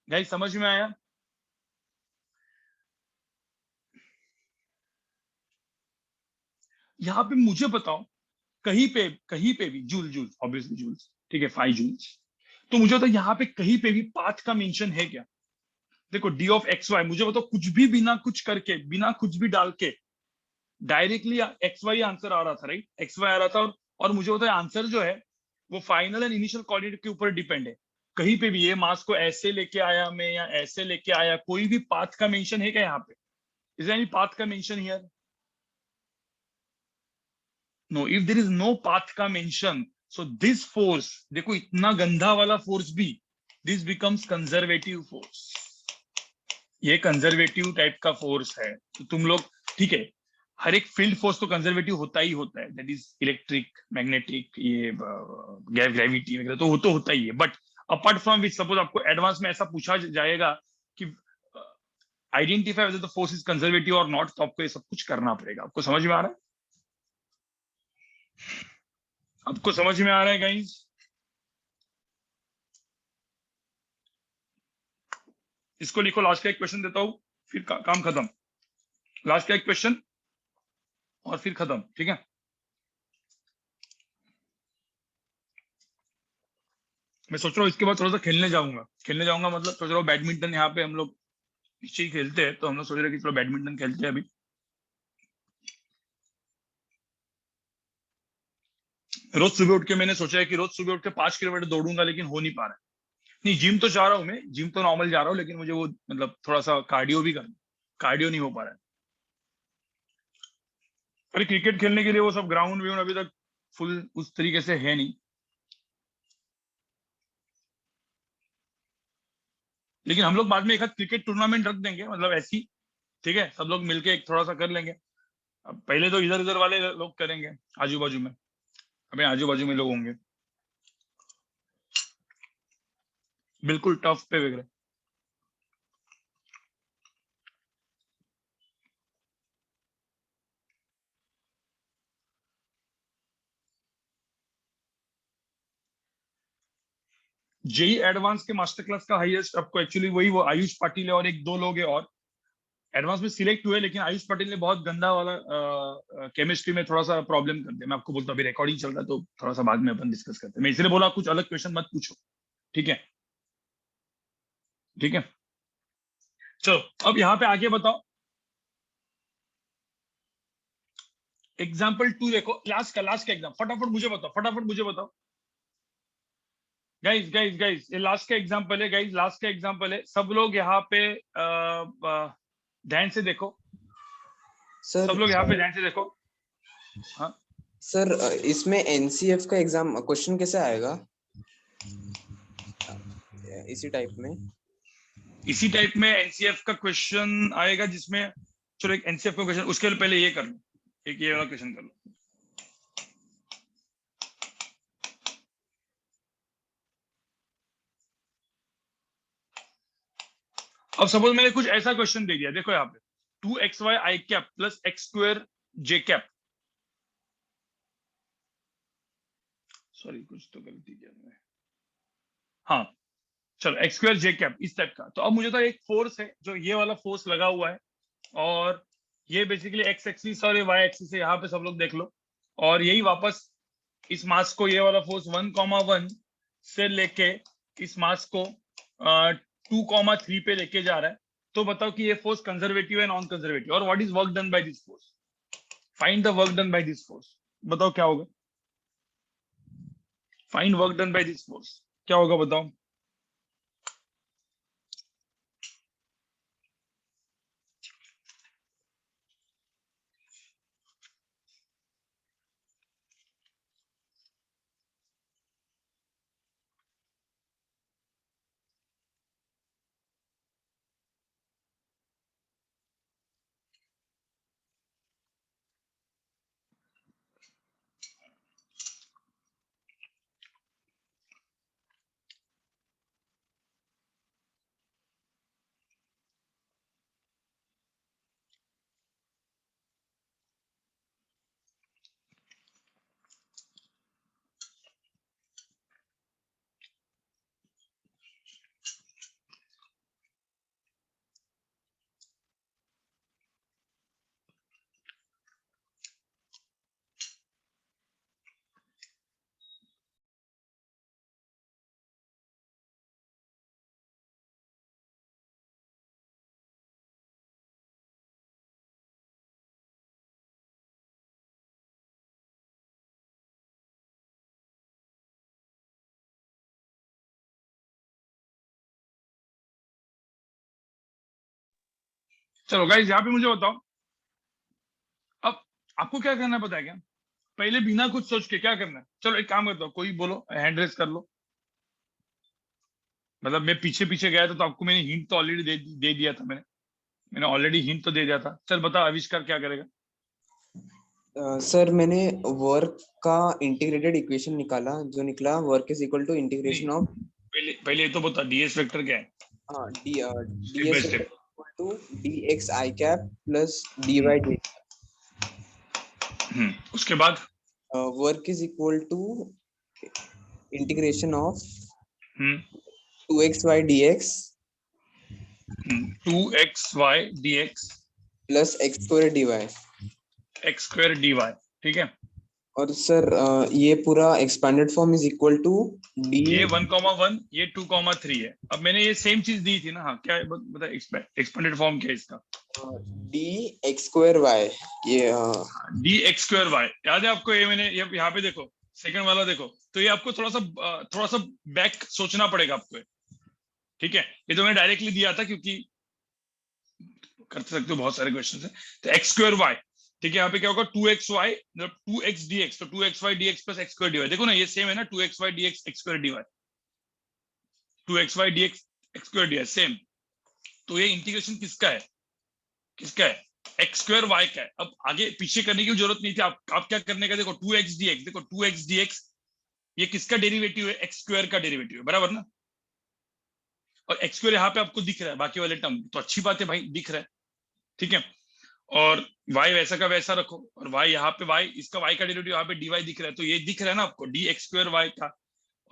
गाइस? समझ में आया? यहाँ पे मुझे बताओ, कहीं पे भी जूल ऑब्वियसली जूल्स, ठीक है, 5 जूल्स। तो मुझे बताओ यहाँ पे कहीं पे भी पाथ का मेंशन है क्या? देखो डी ऑफ एक्स वाई, मुझे बताओ कुछ भी बिना कुछ करके, बिना कुछ भी डाल के डायरेक्टली एक्स वाई आंसर आ रहा था, राइट? एक्स वाई आ रहा था, और मुझे बताओ आंसर जो है वो फाइनल एंड इनिशियल कोऑर्डिनेट के ऊपर डिपेंड है। कहीं पे भी ये मास को ऐसे लेके आया मैं या ऐसे लेके आया, कोई भी पाथ का मेंशन है क्या यहाँ पे? इज देयर एनी पाथ का mention here? No, if there is no path का मेंशन, सो दिस फोर्स, देखो इतना गंदा वाला फोर्स भी, दिस बिकम्स कंजर्वेटिव फोर्स। ये कंजर्वेटिव टाइप का फोर्स है। तो तुम लोग, ठीक है, हर एक फील्ड फोर्स तो कंजर्वेटिव होता ही होता है, दैट इज इलेक्ट्रिक, मैग्नेटिक, ये ग्रेविटी वगैरह तो होता ही है। But apart from which, suppose आपको एडवांस में ऐसा पूछा जाएगा कि identify whether the force is conservative और नॉट, तो आपको ये सब कुछ करना पड़ेगा। आपको समझ में आ रहा है? आपको समझ में आ रहा है गाइस? इसको लिखो, लास्ट का एक क्वेश्चन देता हूं, फिर काम खत्म। लास्ट का एक क्वेश्चन और फिर खत्म, ठीक है? मैं सोच रहा हूँ इसके बाद थोड़ा सा खेलने जाऊंगा मतलब सोच रहा हूँ बैडमिंटन, यहाँ पे हम लोग नीचे ही खेलते हैं, तो हम लोग सोच रहे हैं कि चलो बैडमिंटन खेलते हैं अभी। रोज सुबह उठ के मैंने सोचा है कि रोज सुबह उठ के 5 किलोमीटर दौड़ूंगा, लेकिन हो नहीं पा रहा है। नहीं, जिम तो जा रहा हूँ मैं, जिम तो नॉर्मल जा रहा हूँ, लेकिन मुझे वो मतलब थोड़ा सा कार्डियो भी करना, कार्डियो नहीं हो पा रहा है। अरे क्रिकेट खेलने के लिए वो सब ग्राउंड व्राउंड अभी तक फुल उस तरीके से है नहीं, लेकिन हम लोग बाद में एक आध क्रिकेट टूर्नामेंट रख देंगे, मतलब ऐसी, ठीक है, सब लोग मिलके एक थोड़ा सा कर लेंगे। अब पहले तो इधर उधर वाले लोग करेंगे, आजू बाजू में, अबे आजू बाजू में लोग होंगे, बिल्कुल टफ पे वगैरह। जेई एडवांस के मास्टर क्लास का हाईएस्ट आपको एक्चुअली वही वो आयुष पाटिल है और एक दो लोग हैं, और एडवांस में सिलेक्ट हुए, लेकिन आयुष पाटिल ने बहुत गंदा वाला केमिस्ट्री में थोड़ा सा प्रॉब्लम कर दिया। मैं आपको बोलता हूँ, अभी रिकॉर्डिंग चल रहा है तो थोड़ा सा बाद में अपन डिस्कस करते हैं। मैं इसलिए बोला कुछ अलग क्वेश्चन मत पूछो, ठीक है, ठीक है। चलो अब यहाँ पे आगे बताओ, एग्जाम्पल 2 देखो, लास्ट का एग्जाम, फटाफट मुझे बताओ गाइस गाइस गाइस, ये लास्ट का एग्जाम्पल है गाइस, लास्ट का एग्जाम्पल है। सब लोग यहाँ पे ध्यान से देखो, सर सब लोग यहाँ पे ध्यान से देखो। हाँ सर, इसमें एनसीएफ का एग्जाम क्वेश्चन कैसे आएगा इसी टाइप में? इसी टाइप में एनसीएफ का क्वेश्चन आएगा, जिसमें चलो एक एनसीएफ का क्वेश्चन, उसके पहले ये कर लो, एक ये वाला क्वेश्चन कर लो। अब सपोज मैंने कुछ ऐसा क्वेश्चन दे दिया, देखो यहाँ पे 2xy i cap plus x square j cap, sorry कुछ तो गलती किया मैंने, हाँ चलो x स्क्वायर j कैप इस टाइप का। तो अब मुझे तो एक फोर्स है, जो ये वाला फोर्स लगा हुआ है, और ये बेसिकली x एक्सिस और y एक्सिस है, यहाँ पे सब लोग देख लो, और यही वापस इस मास को, ये वाला फोर्स 1,1 से लेके इस मास को 2,3 पे लेके जा रहा है। तो बताओ कि ये फोर्स कंजर्वेटिव है नॉन कंजर्वेटिव, और what is work done by this force, find the work done by this force. बताओ क्या होगा, find work done by this force, क्या होगा बताओ। चलो गाइस यहाँ पे मुझे बताओ, अब आपको क्या करना है पता है क्या, पहले बिना कुछ सोच के क्या करना है, चलो एक काम करता हूँ, कोई बोलो, हैंड रेस कर लो। मतलब मैं पीछे पीछे गया था, तो आपको मैंने हिंट तो ऑलरेडी दे दिया था, मैंने ऑलरेडी हिंट तो दे दिया था। चल बता आविष्कार क्या करेगा। सर मैंने वर्क का इंटीग्रेटेड इक्वेशन निकाला, जो निकला work is equal to integration of, पहले ये तो बता डीएस वेक्टर क्या है। हाँ step by ds step. Equal to dx i cap plus dy j, उसके बाद work is equal to integration of 2xy dx 2xy dx plus x square dy। x square dy, ठीक है। और sir ये पूरा expanded form is equal to d, ये 1,1 ये 2,3 है। अब मैंने ये सेम चीज दी थी ना, हाँ क्या है बता, एक्सपेंडेड फॉर्म क्या है इसका? डी एक्स स्क्वायर वाई, ये डी एक्स स्क्वायर वाई, याद है आपको? ये मैंने यहाँ पे देखो, सेकंड वाला देखो, तो ये आपको थोड़ा सा बैक सोचना पड़ेगा आपको, ठीक है? ये तो मैंने डायरेक्टली दिया था, क्योंकि कर सकते हो बहुत सारे क्वेश्चन है। तो एक्स स्क्वायर वाई, ठीक है, यहाँ पे क्या होगा 2xy मतलब 2x dx, तो 2xy dx plus x square dy, देखो ना ये सेम है ना, 2xy dx x square dy, 2xy dx x square dy same. तो ये इंटीग्रेशन किसका है? किसका है? x स्क्वायर y का है। अब आगे पीछे करने की जरूरत नहीं थी, आप क्या करने का, देखो 2x dx, देखो 2x dx ये किसका डेरिवेटिव है? x स्क्वायर का डेरिवेटिव है, बराबर ना? और x स्क्वायर यहाँ पे आपको दिख रहा है, बाकी वाले टर्म तो अच्छी बात है भाई, दिख रहा है, ठीक है। और y वैसा का वैसा रखो, और y यहाँ पे y, इसका y का डेरिवेटिव यहाँ पे dy दिख रहा है, तो ये दिख रहा है ना आपको, डी एक्स स्क्वायर वाई का।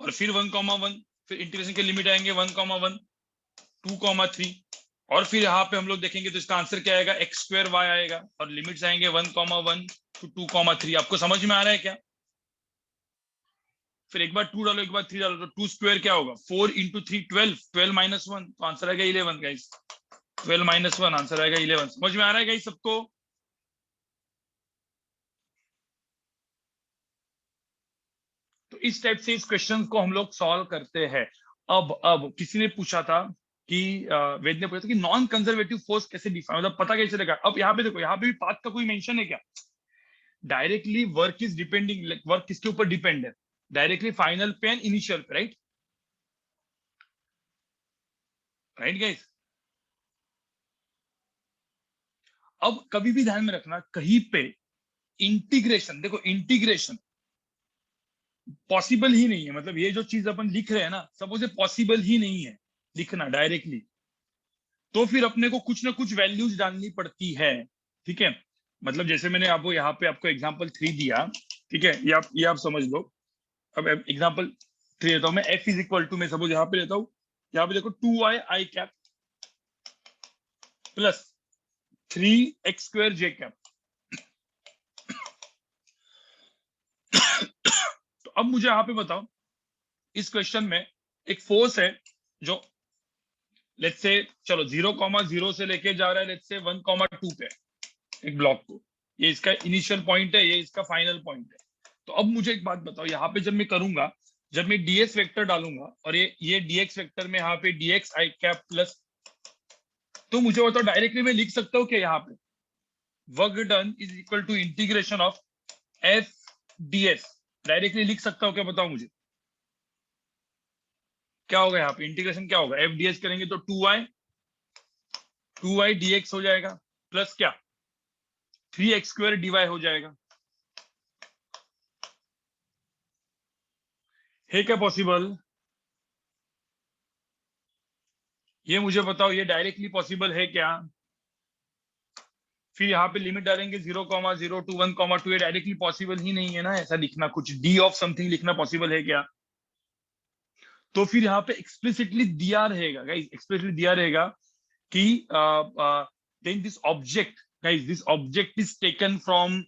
और फिर 1,1, फिर इंटीग्रेशन के लिमिट आएंगे 1,1, 2,3, और फिर यहाँ पे हम लोग देखेंगे तो इसका आंसर क्या आएगा? एक्स स्क्वायर वाई आएगा, और लिमिट्स आएंगे 1,1 to 2,3। आपको समझ में आ रहा है क्या? फिर एक बार 2 डालो, एक बार 3 डालो, तो 2 स्क्वायर क्या होगा? 4 into 3 12, 12 minus 1, तो आंसर आएगा 11 गाइस, 12 minus 1 आंसर आएगा 11। समझ में आ रहा है गाइस सबको? तो इस टाइप से इस क्वेश्चन को हम लोग सॉल्व करते हैं। अब किसी ने पूछा था कि वेद ने पूछा था कि नॉन कंजर्वेटिव फोर्स कैसे डिफाइन, मतलब पता कैसे लगा? अब यहाँ पे देखो, यहाँ पे भी पाथ का कोई मेंशन है क्या? Directly work is depending, work किसके ऊपर डिपेंड है? डायरेक्टली फाइनल पे एंड इनिशियल पे, राइट? Right guys? अब कभी भी ध्यान में रखना, कहीं पे इंटीग्रेशन, देखो इंटीग्रेशन पॉसिबल ही नहीं है, मतलब ये जो चीज अपन लिख रहे हैं ना, सपोज पॉसिबल ही नहीं है लिखना डायरेक्टली, तो फिर अपने को कुछ ना कुछ वैल्यूज डालनी पड़ती है, ठीक है? मतलब जैसे मैंने आपको यहाँ पे आपको एग्जांपल 3 दिया, ठीक है, ये आप समझ लो। अब एग्जांपल 3 लेता हूं मैं, f इज इक्वल टू, मैं सपोज यहाँ पे लेता हूँ, यहाँ पे देखो 2y i cap plus 3x square j cap. तो अब मुझे यहाँ पे बताओ, इस क्वेश्चन में एक फोर्स है जो लेट्स से, चलो 0,0 से लेके जा रहा है लेट्स से 1,2 पे एक ब्लॉक को, ये इसका इनिशियल पॉइंट है, ये इसका फाइनल पॉइंट है। तो अब मुझे एक बात बताओ, यहाँ पे जब मैं करूंगा, जब मैं ds वेक्टर डालूंगा और ये dx वेक्टर में यहाँ पे dx i कैप प्लस, तो मुझे बताओ डायरेक्टली मैं लिख सकता हूँ क्या? यहाँ पे work done is equal to integration of f ds, directly लिख सकता हूँ क्या? बताओ मुझे क्या होगा यहाँ पे? इंटीग्रेशन क्या होगा? f ds करेंगे तो 2y dx हो जाएगा, प्लस क्या 3x स्क्वायर dy हो जाएगा। है क्या पॉसिबल? ये मुझे बताओ, ये डायरेक्टली पॉसिबल है क्या? फिर यहाँ पे लिमिट डालेंगे 0,0 to 1,2, ये डायरेक्टली पॉसिबल ही नहीं है ना, ऐसा लिखना, कुछ d ऑफ समथिंग लिखना पॉसिबल है क्या? तो फिर यहाँ पे एक्सप्लिसिटली दिया रहेगा गाइस, एक्सप्लिसिटली दिया रहेगा कि then this object guys, this object is taken from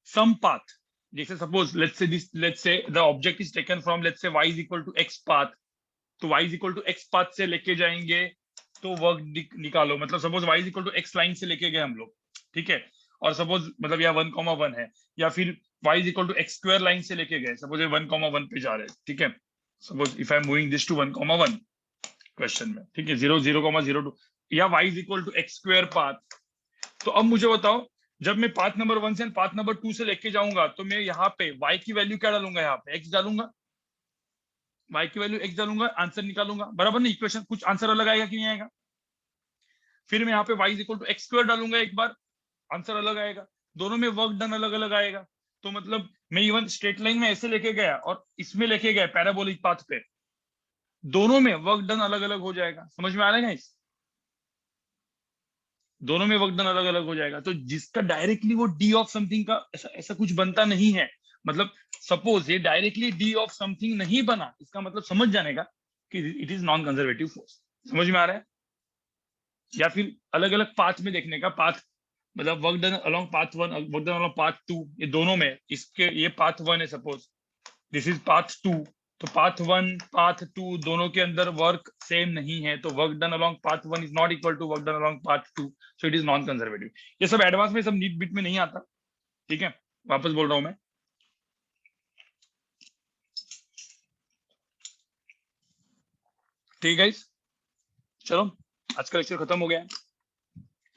some path. जैसे suppose let's say the object is taken from let's say y is equal to x path, तो y is equal to x path से लेके जाएंगे तो वर्क निकालो, मतलब suppose y is equal to x line से लेके गए हम लोग, ठीक है, और सपोज मतलब यहाँ 1,1 है, या फिर y is equal to x square line से लेके गए, सपोज 1,1 पे जा रहे हैं, ठीक है, suppose if I am moving this to 1,1 question में, ठीक है, 0,0,02 या y is equal to x square path. तो अब मुझे बताओ, जब मैं पाथ नंबर 1 से पाथ नंबर 2 से लेके जाऊंगा, तो मैं यहाँ पे y की वैल्यू क्या डालूंगा? यहाँ पे x डालूंगा, y की वैल्यू x डालूंगा, आंसर निकालूंगा, बराबर ना? इक्वेशन कुछ आंसर अलग आएगा कि नहीं आएगा? फिर मैं यहाँ पे y is equal to x square डालूंगा एक बार, आंसर अलग आएगा, दोनों में वर्क डन अलग अलग आएगा। तो मतलब मैं इवन स्ट्रेट लाइन में ऐसे लेके गया और इसमें लेके गया पैराबोलिक पाथ पे, दोनों में वर्क डन अलग अलग हो जाएगा। समझ में आ रहा है इस? दोनों में वर्क डन अलग अलग हो जाएगा। तो जिसका डायरेक्टली वो डी ऑफ समथिंग का ऐसा कुछ बनता नहीं है, मतलब सपोज ये डायरेक्टली डी ऑफ समथिंग नहीं बना, इसका मतलब समझ जाने का कि it is non conservative force. समझ में आ रहा है? या फिर अलग अलग पाथ में देखने का, पाथ मतलब work done along path 1, work done along path 2, ये दोनों में, इसके ये पाथ 1 है सपोज, दिस इज पाथ 2, तो पाथ 1 पाथ 2 दोनों के अंदर वर्क सेम नहीं है, तो work done along path 1 is not equal to work done along path 2, so it is non conservative. ये सब एडवांस में, सब नीट बिट में नहीं आता, ठीक है, वापस बोल रहा हूं मैं। ठीक है गाइस, चलो आज का लेक्चर खत्म हो गया,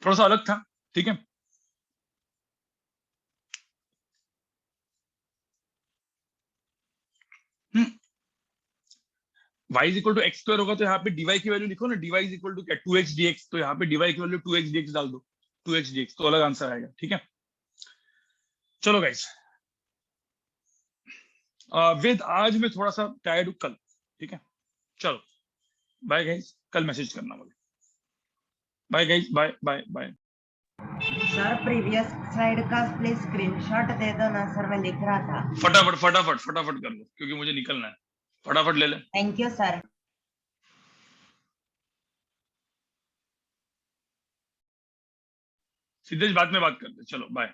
थोड़ा सा अलग था, ठीक है। y is equal to x square होगा तो यहाँ पे dy की वैल्यू लिखो ना, dy इज इक्वल टू क्या 2x dx, तो यहाँ पे dy की वैल्यू 2x dx डाल दो, 2x dx तो अलग आंसर आएगा, ठीक है। चलो गाइस, वेद आज मैं थोड़ा सा टायर्ड हूँ कल, ठीक है, चलो बाय गाइस, कल मैसेज करना मुझे, bye guys, bye bye bye. Sir previous slide का प्लीज स्क्रीनशॉट दे दो ना सर, मैं लिख रहा था। फटाफट फटाफट फटाफट कर लो क्योंकि मुझे निकलना है, फटाफट ले ले। Thank you sir. सिद्धेश बाद में बात करते, चलो बाय।